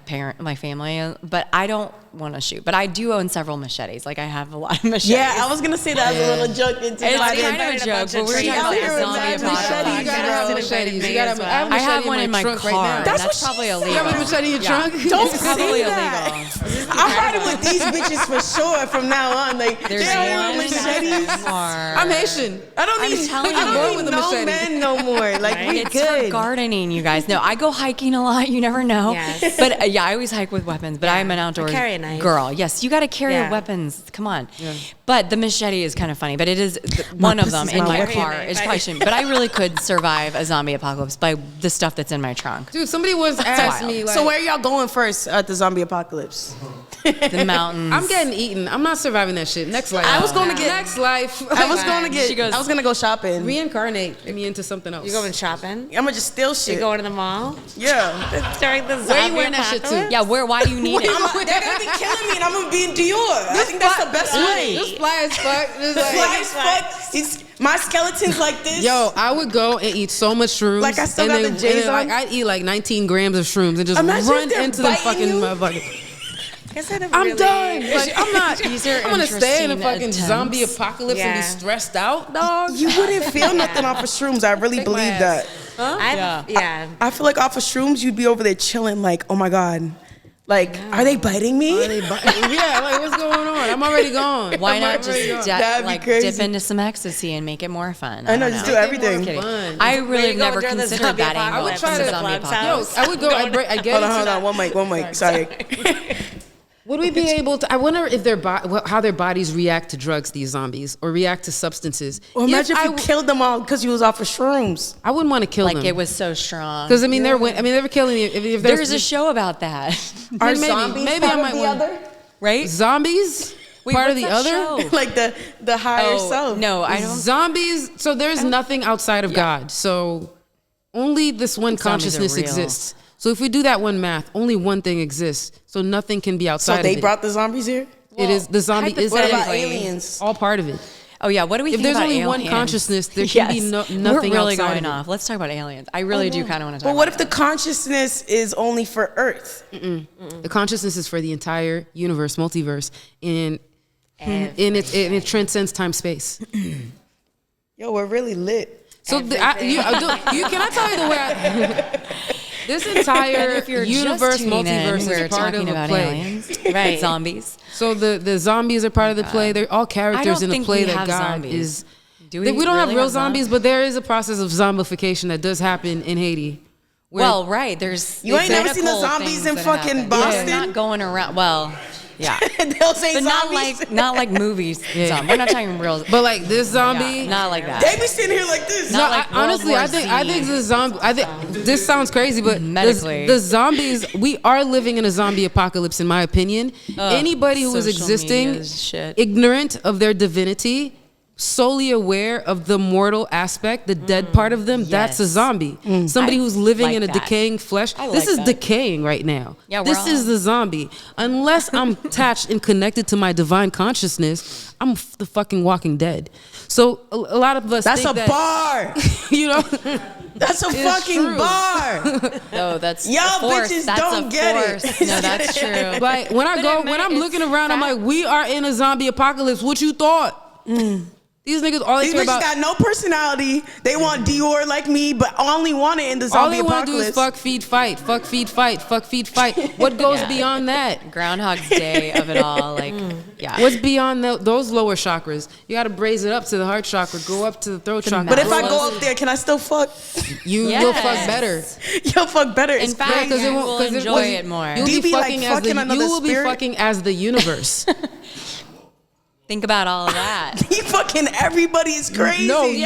family, but I don't want to shoot. But I do own several machetes. Like I have a lot of machetes. Yeah, I was gonna say that as a little joke into It's my kind of a joke, but we're She talking out about here with zombie mad apocalypse. You gotta have machetes. You gotta have, I have one in my trunk car. right now. That's That's what probably she illegal. You have a machete in your trunk? Don't It's probably say that. illegal. I'm riding with these bitches for sure from now on. Like, There's they don't one have machetes. I'm Haitian. I don't I'm need, telling I you. don't With need a no machete. men no more. Like, we It's good. for gardening, you guys. No, I go hiking a lot. You never know. Yes. But yeah, I always hike with weapons. But I'm an outdoor carry a knife. girl. Yes, you got to carry Yeah. weapons. Come on. But the machete is kind of funny. But it is one of them pussy's in my my weapon. car. It's probably shouldn't. But I really could survive a zombie apocalypse by the stuff that's in my trunk. Dude, somebody once asked wild. me, like, So where y'all going first at the zombie apocalypse? The mountains. I'm getting eaten. I'm not surviving that shit. Next life. I was going to get- next life. I was going to She goes- I was gonna go shopping. reincarnate me into something else. You going shopping? I'm gonna just steal shit. You going to the mall Yeah. during the zombie Where you wearing that shit to? apocalypse? Yeah, why do you need it? They're gonna be killing me, and I'm gonna be in Dior. I think that's the best way. Just fly as fuck. Just Fly like, as fuck. My skeleton's like this. yo, I would go and eat so much shrooms. Like, I still and got the J's like on? I'd eat like 19 grams of shrooms and just Imagine run if they're into the biting fucking you. motherfucker. I'm I'm done. Like, I'm not. These are I'm gonna stay in a interesting fucking attempts. zombie apocalypse and be Yeah. stressed out, dog. You wouldn't feel nothing off of shrooms. I really Take my believe ass. that. Yeah. I feel like off of shrooms, you'd be over there chilling, like, oh my God. Like, are they biting me? Yeah, like what's going on? I'm already gone. Why I'm not already just gone. That'd be dip crazy. into some ecstasy and make it more fun? I know, don't just do everything. Kidding. Fun. I really you have go never during the considered zombie that angle. I would apocalypse try in to the plug's Yo, house. I would go. I get Hold on, into hold that. on. One mic. Sorry. Would we be able to? I wonder if how their bodies react to drugs. These zombies or react to substances. Well, imagine if you I killed them all because you was off of shrooms. I wouldn't want to kill Like them it was so strong. because I mean they were killing me. If There's a show about that, Are maybe- zombies maybe I part might of the want- other? right? zombies Wait, part of what's the that other. show? Like the higher Oh, self. no, I don't. Zombies. So there's nothing outside of God. So only this one Zombies are consciousness real. exists. So if we do that one math, only one thing exists. So nothing can be outside So they of it. brought the zombies here? It is the zombie is What about Hypothetically. aliens? all part of it. Oh yeah, what do we If think there's about only one aliens? consciousness, there can be nothing We're really outside going of it. off. Let's talk about aliens. I really do kind of want to talk. But what about if the consciousness is only for Earth? The consciousness is for the entire universe, multiverse, and it transcends time space. Yo, we're really lit. So can I tell you the way this entire if you're universe, just tuning multiverse in, we're is part of talking a about play. aliens, Right. Zombies. So the zombies are part of the play. They're all characters in the think play we that have God zombies. is. Do We don't have really real zombies, but there is a process of zombification that does happen in Haiti. where- Well, right. There's You ain't never seen the political zombies things in that fucking happen. Boston? They're not going around. Well, yeah, They'll say but zombies. not like movies. We're not talking real. but like this zombie, Yeah, not like that. They be sitting here like this. Not like World honestly, War I think Z. the zombie. I think this sounds crazy, but Medically. the zombies. We are living in a zombie apocalypse, in my opinion. Anybody who is social existing media is shit. ignorant of their divinity, solely aware of the mortal aspect, the dead part of them, that's a Yes. zombie. Somebody who's living like in a that. decaying flesh. I This like is that. decaying right now. Yeah, we're this all- is the zombie. Unless I'm attached and connected to my divine consciousness, I'm the fucking Walking Dead. So a lot of us That's think a that, bar. you know. That's a fucking true. bar. No, that's Y'all a force. bitches That's don't a get force. it. No, that's true. Like when I'm looking around, I'm like, we are in a zombie apocalypse. What you thought? These niggas, all they These care bitches about, got no personality. They want Dior like me, but only want it in the all zombie they want to do apocalypse. is fuck, feed, fight, fuck, feed, fight, fuck, feed, fight. What goes beyond that? Groundhog's Day of it all. Like, yeah. What's beyond those lower chakras? You got to braise it up to the heart chakra, go up to the throat chakra. But if I go go up there, can I still fuck? you'll fuck better. You'll fuck better. In It's fact, crazy. Because you will enjoy it more. You'll Do you be be, like, fucking as fucking the another you will be spirit? fucking as the universe. Think about all of that. You fucking everybody is crazy. No, you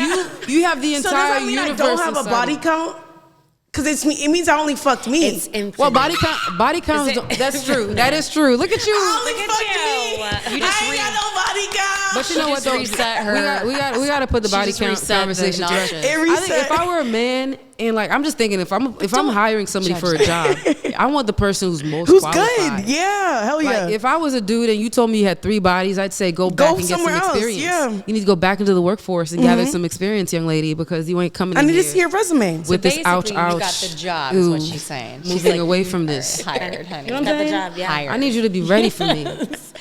have the So does entire that mean I universe. don't have a inside body of you. count? Cause it means I only fucked me. It's infinite. Well, body counts. That's true. That is true. Look at you. I only Look at fucked you. me. You just I ain't got no body count. But you know what? just Though, reset her. We got to put the She body just count reset the conversation to notches. rest. It I reset. think if I were a man and like I'm just thinking if I'm hiring somebody for a job, I want the person who's most Who's qualified. good? Yeah, hell yeah. Like if I was a dude and you told me you had 3 bodies, I'd say go back and get some somewhere else, experience. yeah. You need to go back into the workforce and gather some experience, young lady, because you ain't coming. I in need to here see your resume. with this Basically, ouch. you got the job, is what Ooh. she's saying. She's Moving like, away you from are this. hired, honey. You know what I'm Got the saying? job, yeah. Hired. I need you to be ready for me.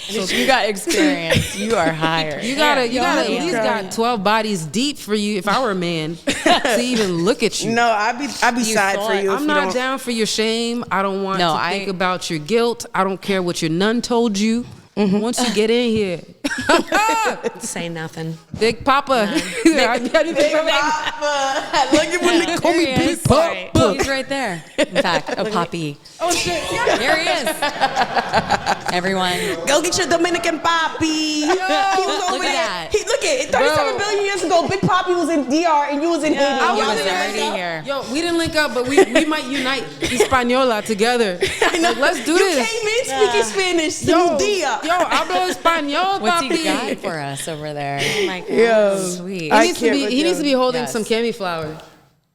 You got experience. You are hired. You gotta at Yeah. least got 12 bodies deep for you. If I were a man, to even look at you. No, I'd be sad saw for it. you. I'm not down for your shame. I don't want No, to think about your guilt. I don't care what your nun told you. Once you get in here, Say nothing. Big Papa. Look at when they call me There he Big is. Papa. He's right there. In fact, a Papi. Oh shit! Here he is. Everyone. Go get your Dominican Papi. He was over Look there. at that. Look at it. 37 billion years ago, Big Papi was in DR and you was in Haiti. I He was wasn't already here. here. Yo, we didn't link up, but we might unite Hispaniola together. I know. Like, let's do you this. came in speaking Spanish. Yo, Dia. hablo español, What's papi. he got for us over there? Oh my God. Yo. Sweet. I He can't with needs to be you. holding Yes. some cami flower.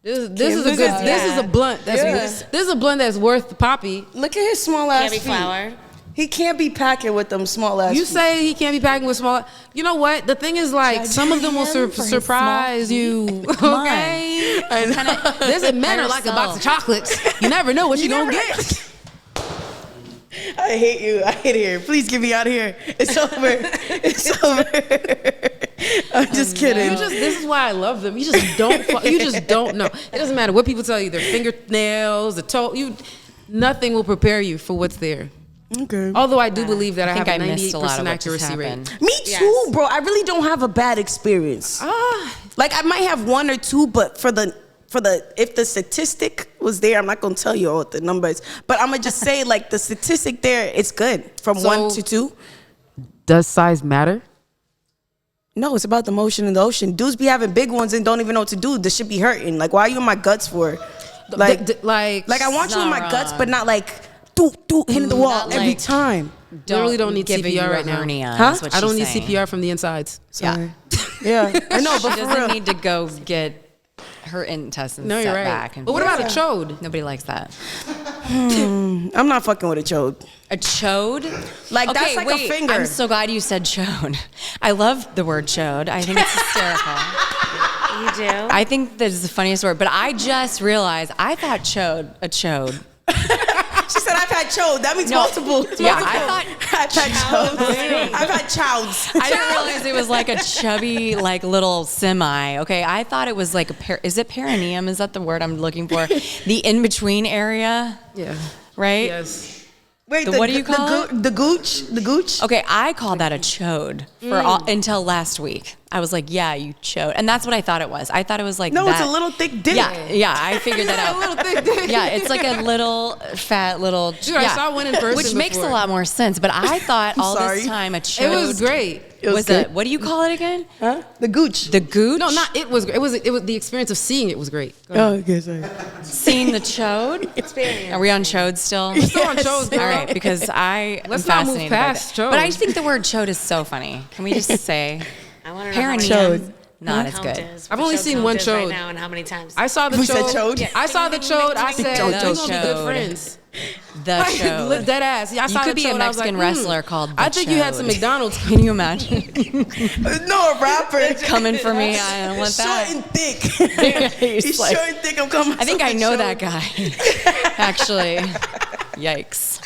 This is a Look good. at This is a blunt. That's this is a blunt that's worth the Poppy. Look at his small ass Candy feet. flour. He can't be packing with them small ass You feet. say he can't be packing with small. You know what? The thing is, like, some of them will him for his surprise small you. feet. Come on. Okay. I know. There's a men are like a box of chocolates. You never know what you're gonna get. I hate you. I hate it here. Please get me out of here. It's over. It's over. I'm just kidding. This is why I love them. You just don't. You just don't know. It doesn't matter what people tell you. Their fingernails, the toe. Nothing will prepare you for what's there. Okay. Although I do believe that I have think a I missed a lot 98% of what just accuracy rate. happened. Me too, bro. I really don't have a bad experience. Like I might have 1 or 2, but for the if the statistic was there, I'm not gonna tell you all the numbers, but I'm gonna just say like the statistic there, it's good from So- 1 to 2. Does size matter? No, it's about the motion in the ocean. Dudes be having big ones and don't even know what to do. This should be hurting. Like, why are you in my guts for? Like, like I want you in not my guts, wrong. but not like hitting the wall Not every like- time. Literally don't need give CPR you a right now. hernia, Huh? is what I don't need she's saying. CPR from the insides. Yeah. Yeah, I know, She but for doesn't real. need to go get her intestines No, set you're right. back. And But what about a chode? Nobody likes that. I'm not fucking with a chode. A chode? Like, that's Okay, like wait, a finger. I'm so glad you said chode. I love the word chode. I think it's hysterical. You do? I think that is the funniest word. But I just realized I thought chode, a chode. She said, I've had chode. That means No. multiple. Yeah, multiple. I thought I've had chode. I've had chowds. I didn't realize it was like a chubby, like little semi. Okay, I thought it was like is it perineum? Is that the word I'm looking for? The in between area, Yeah. right? Yes. Wait, What do you call it? The gooch? The gooch? Okay, I called that a chode for until last week. I was like, yeah, you chode, and that's what I thought it was. I thought it was like No, that. it's a little thick dick. Yeah, I figured that out. A little thick dick. Yeah, it's like a little fat little. Dude, I saw one in person which makes a before. lot more sense. But I thought all sorry. this time a chode. It was great. It was Was good. it? What do you call it again? Huh? The gooch. The gooch. No, not it was. It was the experience of seeing it was great. Oh, okay, sorry. Seeing the chode. Experience. Are we on chode still? Still on shows, girl. All right, because I am Let's not move fascinated by past that. chode. But I just think the word chode is so funny. Can we just say I want to know how many perineum? Chode. Not as count good. is, I've what only chode seen count one is right chode. now and how many times? I saw the We chode. said chode? Yeah. I saw the chode. I said, Chode, we're gonna be chode. good friends. The chode. Dead ass. Yeah, I saw You could the be a chode. I was Mexican like, wrestler called the I think you had some Chode. McDonald's. Can you imagine No, a rapper. coming for me? I don't want Short that. and thick. He's He's like- short and thick. I'm coming. I think I something know chode. that guy. Actually, yikes!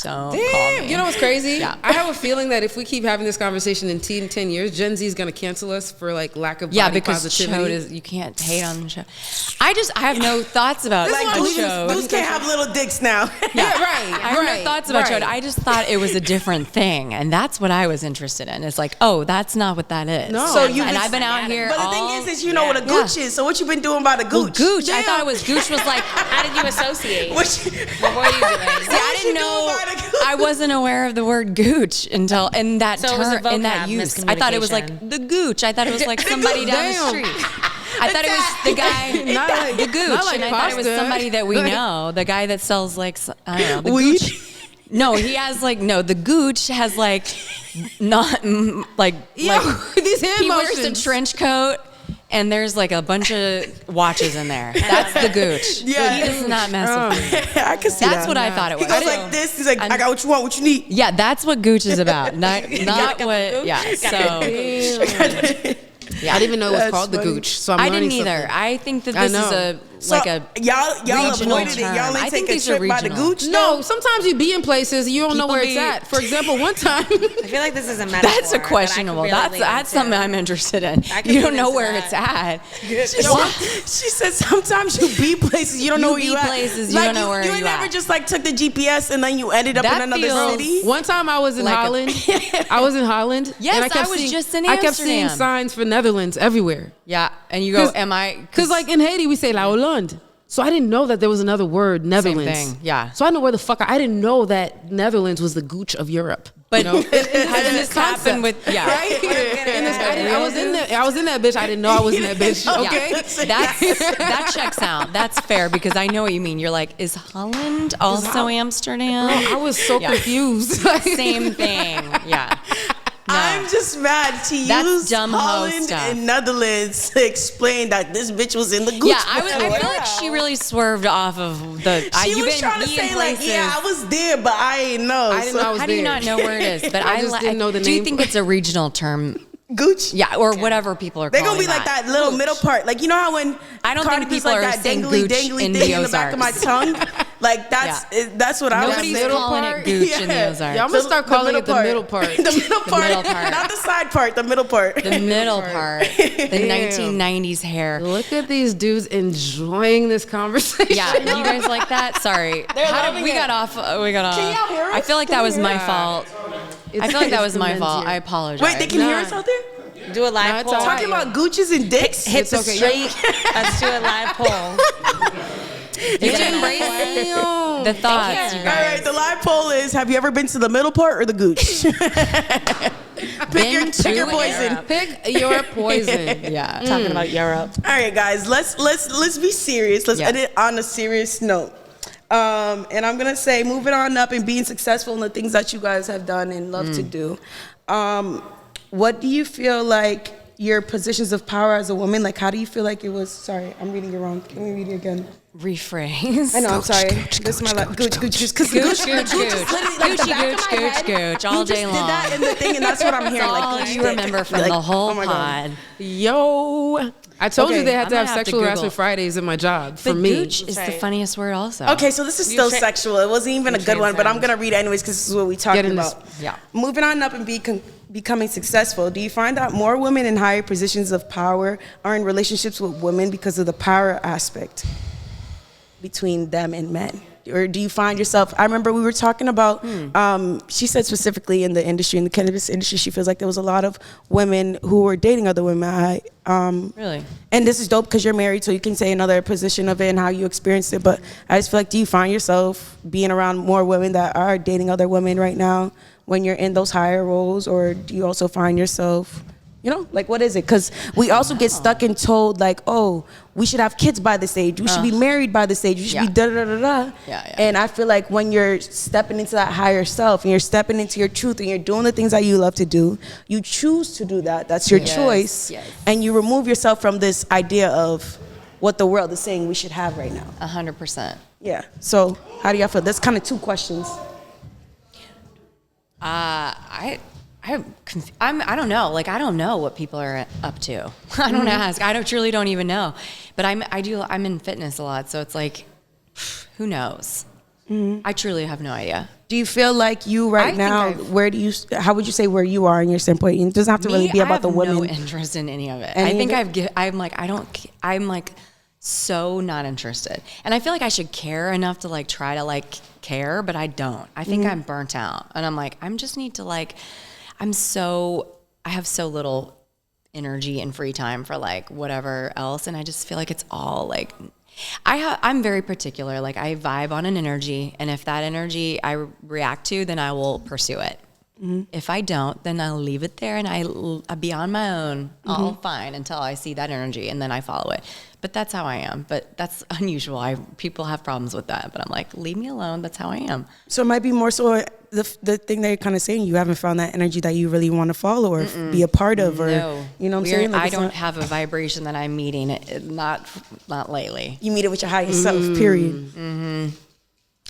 Don't call Damn, me. you know what's crazy? Yeah. I have a feeling that if we keep having this conversation in 10 years, Gen Z is going to cancel us for like lack of Yeah, body because positivity. chode is you can't hate on the show. I have no thoughts about Like, the dudes chode. can't have little dicks now. Yeah, right. I have no thoughts about right. chode. I just thought it was a different thing, and that's what I was interested in. It's like, oh, that's not what that is. No. So you and was- I've been out here. But the all, thing is you know what a gooch is. So what you been doing by the well, gooch? gooch. I Damn. thought it was gooch was like. How did you associate? What you, What were you doing? See, I didn't know. I wasn't aware of the word gooch until in that So it was a term in that vocab use. I thought it was like the gooch. I thought it was like somebody down the Damn. street. I thought it was the guy, Not like the gooch, not like and I thought it was pasta. somebody that we know, the guy that sells like I don't know, the Weed? gooch. No, he has like the gooch has like not like These hand he wears a motions. trench coat. And there's like a bunch of watches in there. That's the gooch. Yeah. He does not mess with me. I can see That's that. what I thought it was. He goes like this. He's like, I got what you want, what you need. Yeah, that's what gooch is about. Not what. Yeah. So. I didn't even know it was That's called funny. the gooch. So I'm I learning didn't either. something. I think that I this is know. y'all regional avoided it. Y'all term. ain't I think take a these are trip by the regional. gooch. No, sometimes you be in places you don't know People where be- it's at. For example, one time. I feel like this is a metaphor. That's a that I could questionable. really That's lean that's into. something I'm interested in. I could You lean don't know into where that. it's at. She said sometimes you be places you don't know You where be you at. places, you don't know where you you never at. just like took the GPS and then you ended up That in another feels- city. One time I was in Like a- Holland. I was in Holland. Yes, and I kept was seeing, just in I kept seeing Amsterdam. signs for Netherlands everywhere. Yeah, and you go, am I? Because like in Haiti, we say La Hollande. So I didn't know that there was another word, Netherlands. thing, yeah. So I know where the fuck I didn't know that Netherlands was the gooch of Europe. But you know? has this happened with Right? And I was in that bitch. I didn't know I was in that bitch. Okay. Yeah, that checks out. That's fair because I know what you mean. You're like, is Holland also Amsterdam? I was so Yeah. confused. Same thing. Yeah. No. I'm just mad to That's use dumb hoe Holland stuff. and Netherlands to explain that this bitch was in the gooch. Yeah, I feel like she really swerved off of the. She you've was been trying to being say like, places. yeah, I was there, but I ain't know. I didn't know I was How do you there. not know where it is? But I just didn't know the Do you name. think it's a regional term? Gooch. Yeah, or whatever people are They're calling gonna be like that little middle part. Like, you know how when I don't Cardi think B's people like are that saying dangly gooch dangly in thing the in the back of my Ozarks. tongue? Like that's what I was Nobody's saying. calling it gooch in the Yeah. Ozarks. Yeah, I'm gonna start calling it the middle part. The middle part. middle part. Not the side part, the middle part. The middle part, the 1990s hair. Look at these dudes enjoying this conversation. Yeah, you guys like that? Sorry. How did we got off? We got off. Can y'all hear us? I feel like that was my Yeah. fault. I feel like that was my fault. I apologize. Wait, they can hear us out there? Do a live it's poll. all right. Talking about Gooches and dicks? Hit the okay. street. Let's do a live poll. You can embrace the thoughts, you All guys. right, the live poll is: have you ever been to the middle part or the gooch? pick your poison. Pick your poison. Yeah. Talking about Europe. All right, guys, let's be serious. Let's Yeah. end it on a serious note. And I'm gonna say, moving on up and being successful in the things that you guys have done and love to do. What do you feel like your positions of power as a woman? Like, how do you feel like it was? Sorry, I'm reading it wrong. Can we read it again? Rephrase. I know. I'm sorry. This is my life. Gooch, because Gooch, gooch, gooch. Gucci, gooch, gooch, all day Did long. that in the thing, and that's what I'm hearing. That's all Gooch you did. remember from Like, the whole oh my God. pod. Yo. I told Okay, you they had I'm to have gonna have to sexual harassment Google. Fridays in my job for But me. gooch is the right. funniest word also. Okay, so this is still sexual. It wasn't even a good one, but I'm gonna read it anyways because this is what we talking in about. this- yeah. Moving on up and becoming successful. Do you find that more women in higher positions of power are in relationships with women because of the power aspect between them and men? Or do you find yourself? I remember we were talking about. She said specifically in the industry, in the cannabis industry, she feels like there was a lot of women who were dating other women. Really? And this is dope because you're married, so you can say another position of it and how you experienced it. But I just feel like, do you find yourself being around more women that are dating other women right now when you're in those higher roles, or do you also find yourself, you know, like what is it? Because we also get stuck and told like, oh, we should have kids by this age, we should be married by this age, we should be da da da da. Yeah. And I feel like when you're stepping into that higher self and you're stepping into your truth and you're doing the things that you love to do, you choose to do that. That's your choice. Yes. And you remove yourself from this idea of what the world is saying we should have right now. 100%. Yeah. So how do y'all feel? That's kind of two questions. I don't know. Like, I don't know what people are up to. I don't ask. I truly don't even know. But I'm in fitness a lot, so it's like, who knows? I truly have no idea. Do you feel like you I right think now, I've- how would you say where you are in your standpoint? It doesn't have to really be about the I have women. no interest in any of it. Any I think of it? I'm like so not interested. And I feel like I should care enough to like try to like care, but I don't. I think I'm burnt out. And I'm like, I just need to like, I have so little energy and free time for like whatever else. And I just feel like it's all like, I'm very particular. Like I vibe on an energy, and if that energy I react to, then I will pursue it. If I don't, then I'll leave it there and I'll be on my own, all fine until I see that energy and then I follow it. But that's how I am. But that's unusual. People have problems with that. But I'm like, leave me alone. That's how I am. So it might be more so the thing that you're kind of saying, you haven't found that energy that you really want to follow or be a part of, or No. you know what I'm saying? Like I don't have a vibration that I'm meeting. Not lately. You meet it with your highest self, period.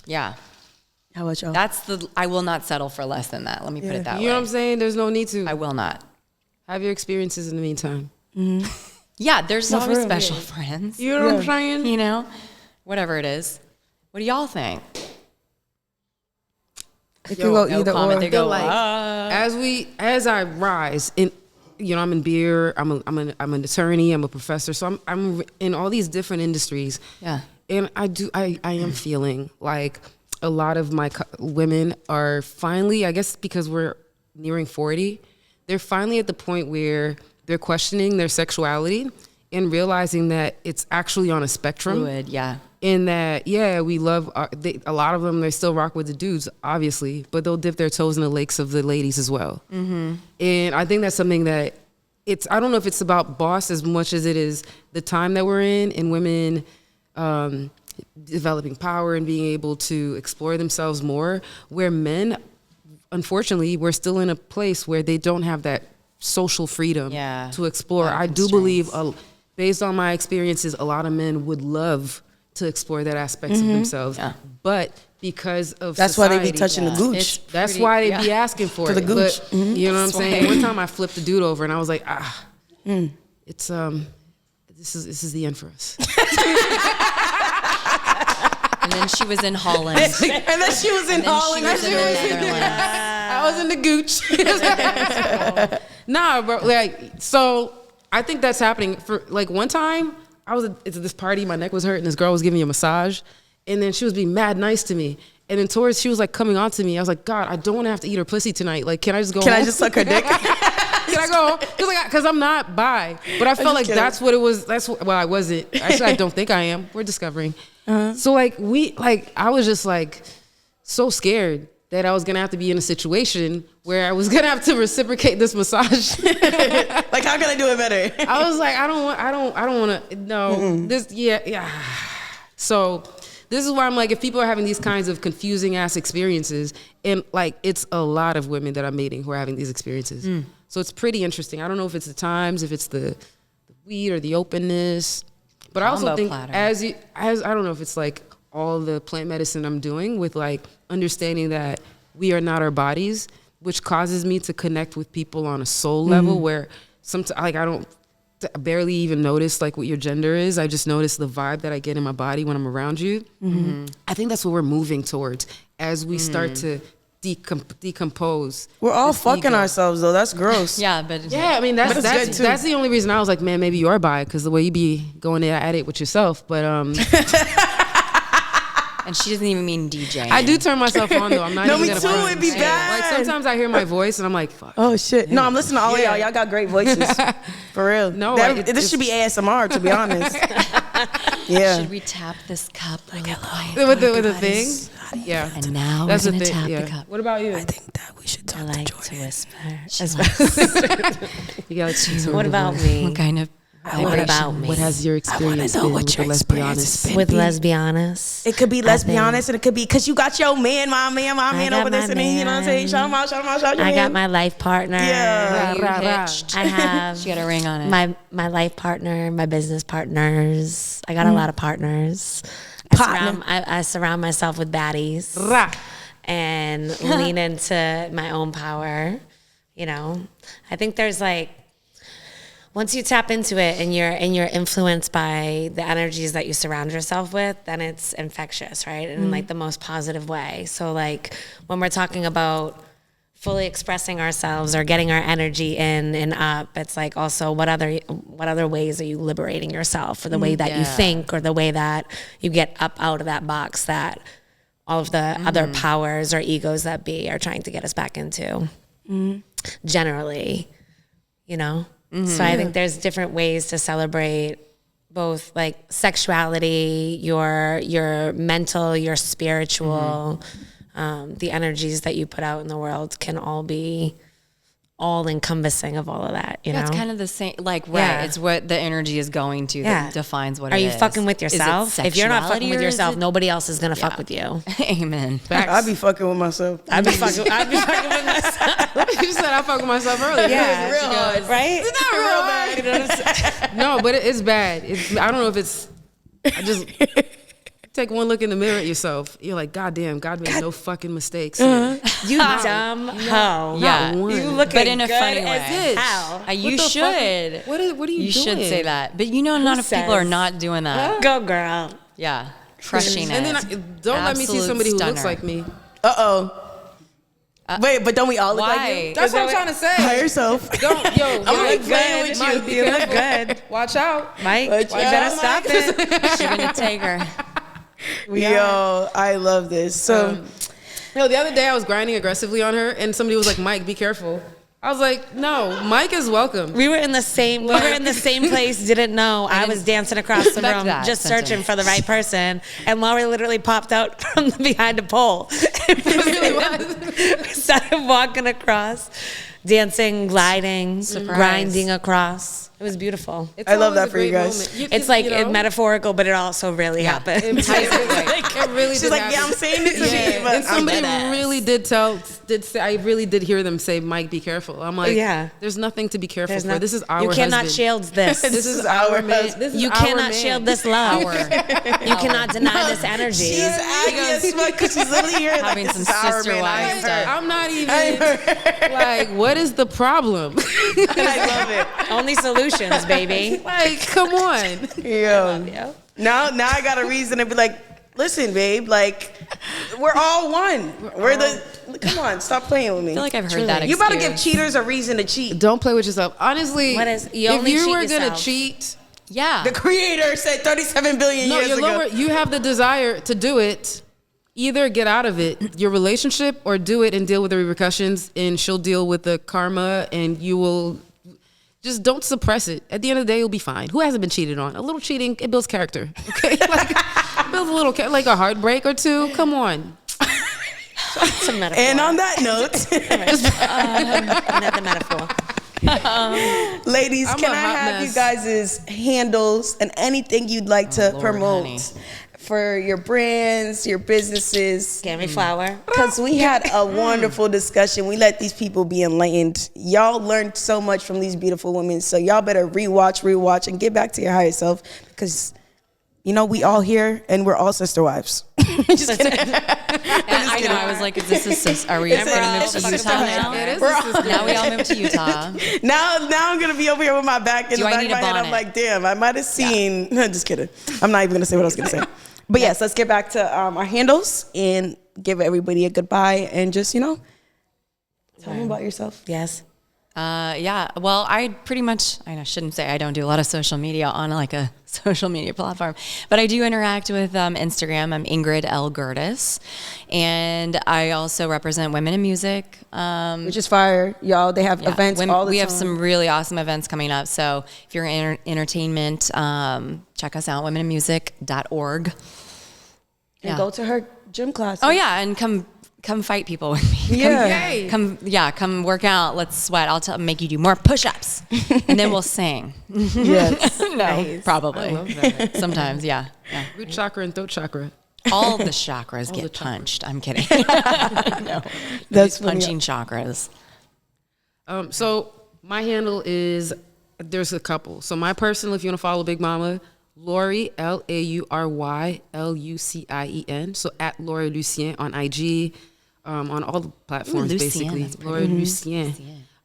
Yeah. How about y'all? I will not settle for less than that. Let me put it that way. You know what I'm saying? There's no need to. I will not. Have your experiences in the meantime. Yeah, there's always real. special friends. You know what I'm saying? You know, whatever it is. What do y'all think? It could go No either comment. or. They go, like, as I rise in, you know, I'm in beer. I'm an attorney. I'm a professor. So I'm in all these different industries. Yeah. And I am feeling like a lot of my women are finally, I guess because we're nearing 40, they're finally at the point where they're questioning their sexuality and realizing that it's actually on a spectrum. Fluid, yeah. In that, we love, a lot of them, they still rock with the dudes, obviously, but they'll dip their toes in the lakes of the ladies as well. And I think that's something that I don't know if it's about boss as much as it is the time that we're in and women developing power and being able to explore themselves more, where men, unfortunately, we're still in a place where they don't have that social freedom to explore. I do believe, based on my experiences, a lot of men would love to explore that aspects of themselves. But because of That's society, why they be touching the gooch. that's why they be asking for the it. gooch. But, you know what I'm saying? One time I flipped a dude over and I was like, it's this is the end for us. And then she was in Holland. And then she was in Holland. She was in the Netherlands. I was in the gooch. Nah, bro. Like, so I think that's happening. For like one time, I was at this party. My neck was hurting. This girl was giving me a massage, and then she was being mad nice to me. And then she was like coming on to me. I was like, God, I don't want to have to eat her pussy tonight. Like, can I just go? Can home? I just suck her dick? Can I go home? Because I'm not bi. But I felt like kidding. that's what it was. Well, I wasn't. Actually, I don't think I am. We're discovering. So I was just like so scared that I was gonna have to be in a situation where I was gonna have to reciprocate this massage. Like, how can I do it better? I was like, I don't want to. No, this, yeah. So this is why I'm like, if people are having these kinds of confusing ass experiences, and like, it's a lot of women that I'm meeting who are having these experiences. So it's pretty interesting. I don't know if it's the times, if it's the weed or the openness, but I also Combo think platter. as I don't know if it's like all the plant medicine I'm doing with like understanding that we are not our bodies, which causes me to connect with people on a soul level where sometimes like I barely even notice like what your gender is. I just notice the vibe that I get in my body when I'm around you. I think that's what we're moving towards as we start to decompose. We're all this fucking ego. ourselves, though. That's gross. Yeah, but Yeah, I mean But it's good, too. that's the only reason I was like, man, maybe you are bi, because the way you be going at it with yourself. But and she doesn't even mean DJ. I do turn myself on though. I'm not No, even me gonna too. front. It'd be bad. Like sometimes I hear my voice and I'm like, fuck. Oh shit! No, I'm listening to all of y'all. Y'all got great voices, for real. No, this should be ASMR, to be honest. Yeah. Should we tap this cup really quiet? with the thing. Yeah, And now that's we're the gonna thing. tap Yeah. the cup. What about you? I think that we should talk I like to to Jordan. whisper. You got What about me? What kind of What about me? What has your experience know been what with your the experience lesbianas? has been. With lesbianas? It could be lesbianas, and it could be because you got your man, my man got over this, my and then, you know what I'm saying? man. Shout him out, shout him out, shout your I man. got my life partner. Yeah. you Rah, rah, rah. hitched? I have She got a ring on it. my life partner, my business partners. I got a lot of partners. I surround myself with baddies Rah. and lean into my own power. You know, I think there's like, once you tap into it and you're influenced by the energies that you surround yourself with, then it's infectious, right? And in like the most positive way. So like when we're talking about fully expressing ourselves or getting our energy in and up, it's like also what other ways are you liberating yourself, or the way that you think, or the way that you get up out of that box that all of the other powers or egos that be are trying to get us back into. Generally, you know? So I think there's different ways to celebrate both like sexuality, your mental, your spiritual, the energies that you put out in the world can all be all encompassing of all of that, you know? It's kind of the same, like, right. Yeah. It's what the energy is going to that defines what Are it you is. fucking with Is it yourself? If you're not fucking sexuality with or is yourself, it- nobody else is gonna fuck with you. Amen. I'd be fucking with myself. I'd be fucking with myself. You said I fuck with myself earlier. Yeah, It's real hard. right? It's not real bad. You know what I'm saying? No, but it's bad. I don't know if it's. I just take one look in the mirror at yourself. You're like, God damn, God made no fucking mistakes. You dumb hoe. Yeah. one. You look But in a good funny as way. hell. You What the fuck? should. What are you You doing? should say that. But you know, not enough people are says? not doing that. Go girl. Yeah. Crushing it. And then don't let me see Absolute somebody who looks stunner. like me. Wait, but don't we all look like Why? you? That's what I'm trying to say. Hire yourself. Don't, yo, I'm like Mike, playing with Mike, you. be You look careful. good. Watch out. Mike, Watch you out, better stop Mike. it. You're gonna take her. Yo, I love this. So, No, the other day I was grinding aggressively on her, and somebody was like, "Mike, be careful." I was like, "No, Mike is welcome." We were in the same place, didn't know. I was dancing across the expect room, that just sentence. searching for the right person. And Laurie literally popped out from behind a pole. It really was. We started walking across, dancing, gliding, Surprise. grinding across. It was beautiful. It's I love always that a for you great guys. moment. It's like you know, metaphorical, but it also really happened. It really she's did like, happen. yeah, I'm saying it to Yeah. me, but And somebody I'm dead ass. really did say, I really did hear them say, "Mike, be careful." I'm like, Yeah. there's nothing to be careful There's for. not- This is our You cannot husband. shield this. This is our our man. husband. This is You our cannot man. shield this love. You cannot deny this energy. She's aggy as fuck because she's literally here like, Having this some is our sister man. I wives heard. stuff. I'm not even like, what is the problem? I love it. Only solutions, baby. Like, come on. Yo. Now I got a reason to be like, listen, babe, like, we're all one. Come on, stop playing with me. I feel like I've heard that You about to give excuse. cheaters a reason to cheat. Don't play with yourself. Honestly, What is- you if only you cheat were gonna yourself. cheat, Yeah. The creator said 37 billion no, years ago. you have the desire to do it. Either get out of it, your relationship, or do it and deal with the repercussions, and she'll deal with the karma, and you will. Just don't suppress it. At the end of the day, you'll be fine. Who hasn't been cheated on? A little cheating, it builds character. Okay, like, it builds a little, like a heartbreak or two. Come on. It's a metaphor. And on that note, Another metaphor. ladies, I'm can a I hot have you mess. guys' handles and anything you'd like to Lord, promote honey. for your brands, your businesses? Candy flower. Because we had a wonderful discussion. We let these people be enlightened. Y'all learned so much from these beautiful women. So y'all better rewatch, and get back to your higher self. Because, you know, we all here and we're all sister wives. Just kidding. I know. I was like, is this a sis? Are we going to move it's to a Utah sister now? It is We're a all- sister. Now we all moved to Utah. Now I'm gonna be over here with my back in Do the I back need of a my head. I'm bonnet? like, damn, I might have seen. Just kidding. I'm not even gonna say what I was gonna say. But yes, let's get back to our handles and give everybody a goodbye and just tell them about yourself. Yes. Yeah. Well, I shouldn't say I don't do a lot of social media on like a social media platform, but I do interact with Instagram. I'm Ingrid L. Gertis, and I also represent Women in Music. Which is fire, y'all. They have events all the we time. have some really awesome events coming up. So if you're in entertainment, check us out, womeninmusic.org. And go to her gym class. Oh yeah, and come fight people with me. Yeah. Come work out. Let's sweat. I'll make you do more push-ups, and then we'll sing. Yes. No, probably. I love that. Sometimes, yeah. Root chakra and throat chakra. All the chakras get punched. I'm kidding. No, That's funny. punching chakras. So my handle is, there's a couple. So my personal, if you want to follow Big Mama, Laurie, LaurieLucien. So at Laurie Lucien on IG, on all the platforms, Lucien, basically. that's pretty. Laurie Lucien.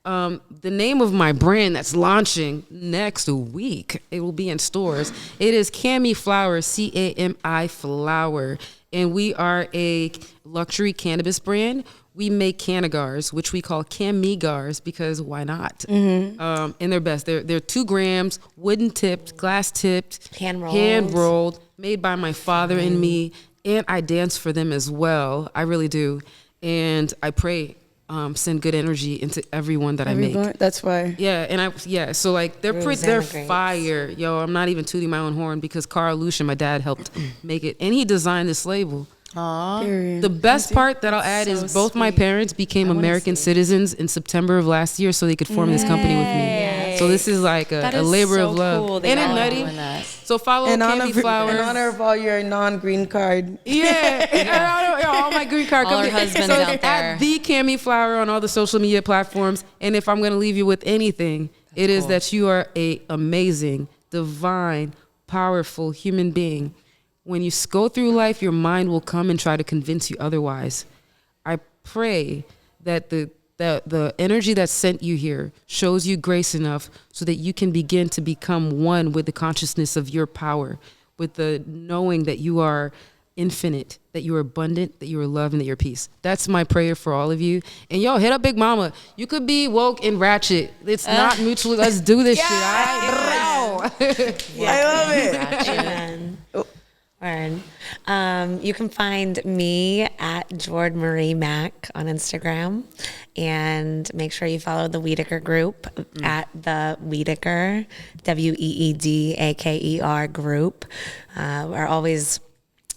The name of my brand that's launching next week, it will be in stores. It is Cami Flower, Cami Flower. And we are a luxury cannabis brand. We make cannagars, which we call Camigars because why not? And they're best. They're 2 grams, wooden tipped, glass tipped, Hand rolled, made by my father and me. And I dance for them as well. I really do. And I pray, send good energy into everyone that I make. That's why. Yeah, so like they're Grooves they're and grapes. fire. Yo, I'm not even tooting my own horn because Carl Lucian, my dad, helped make it. And he designed this label. Period. The best part that I'll add is both my parents became American citizens in September of last year, so they could form this company with me. So this is like a labor of love. Cool. Ain't it nutty? So follow Candy Flower. In honor of all your non-green card. Yeah, all my green card. All our husbands out there. At the Cami Flower on all the social media platforms. And if I'm going to leave you with anything, it is that you are a amazing, divine, powerful human being. When you go through life, your mind will come and try to convince you otherwise. I pray that the energy that sent you here shows you grace enough so that you can begin to become one with the consciousness of your power, with the knowing that you are infinite, that you are abundant, that you are love, and that you're peace. That's my prayer for all of you. And yo, hit up Big Mama. You could be woke and ratchet. It's not mutually. Let's do this shit. All right? I love it. Amen. Word. You can find me at Jordan Marie Mac on Instagram, and make sure you follow the Weedaker group at the Weedaker, WEEDAKER group. We're always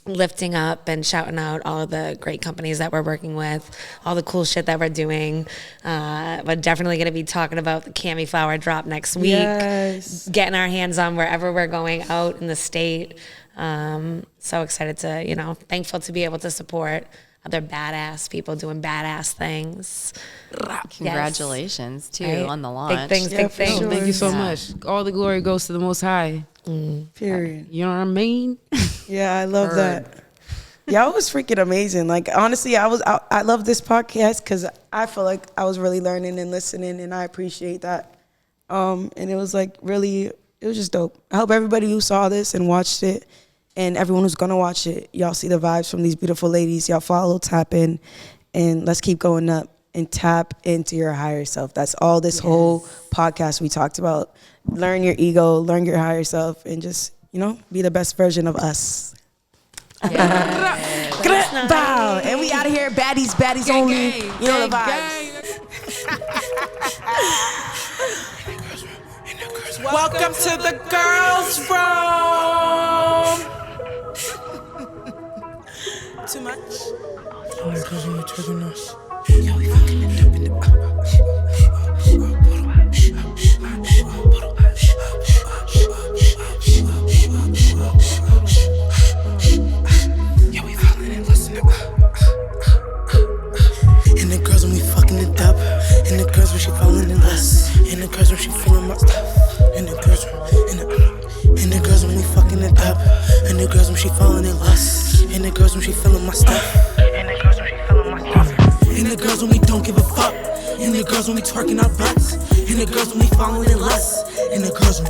lifting up and shouting out all of the great companies that we're working with, all the cool shit that we're doing. We're definitely going to be talking about the Cami Flower drop next week. Yes. Getting our hands on wherever we're going out in the state. So excited to, thankful to be able to support other badass people doing badass things. Congratulations, too, Right? on the launch. Big things. Sure. Thank you so much. All the glory goes to the Most High. Period. You know what I mean? Yeah, I love that. Y'all was freaking amazing. Like, honestly, I love this podcast because I feel like I was really learning and listening, and I appreciate that. And it was like really, it was just dope. I hope everybody who saw this and watched it, and everyone who's gonna watch it, y'all see the vibes from these beautiful ladies. Y'all follow, tap in, and let's keep going up and tap into your higher self. That's all this whole podcast we talked about. Learn your ego, learn your higher self, and just, be the best version of us. Bow. And we out of here. Baddies only. You know the vibes. Welcome to the girls' room. Too much? Oh, because you're triggering us. Yo, we fucking end up in the... Yo, we falling and listening. And the girls when we fucking it up. And the girls when she falling in lust. And the girls when she feeling my stuff. And the girls and the girls when we fucking it up. And the girls when she falling in lust. And the girls when she feeling my stuff. And the girls when she feeling my stuff. And the girls when we don't give a fuck. And the girls when we twerking our butts. And the girls when we falling in lust. And the girls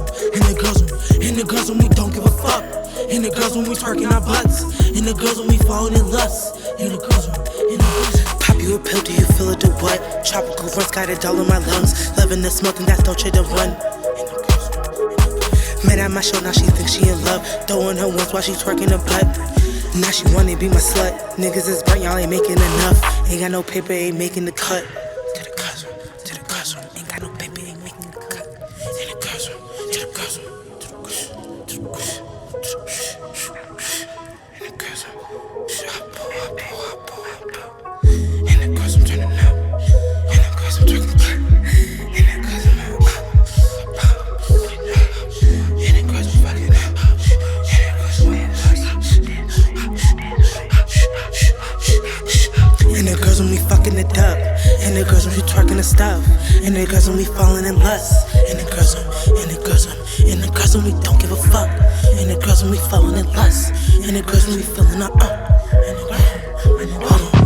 when we don't give a fuck. And the girls when we twerking our butts. And the girls when we falling in lust. And the girls pop you a pill, do you feel it, do what? Tropical runs, got it all in my lungs. Loving the smoke and that's Dolce to run. Man at my show, now she thinks she in love. Throwing her ones while she twerking her butt. Now she wanna be my slut. Niggas is burnt, y'all ain't making enough. Ain't got no paper, ain't making the cut. To the classroom, ain't got no paper, ain't making the cut. In the classroom, to the classroom, to the classroom, to the classroom. In the classroom, in the classroom, turning up. In the classroom, turning up. In the classroom, in the classroom, fucking up. And the girls when we fucking it up. And the girls when we twerking the stuff. And the girls when we falling in lust. And the girls when we don't give a fuck. And the girls when we falling in lust. And the girls when we feeling our hold on.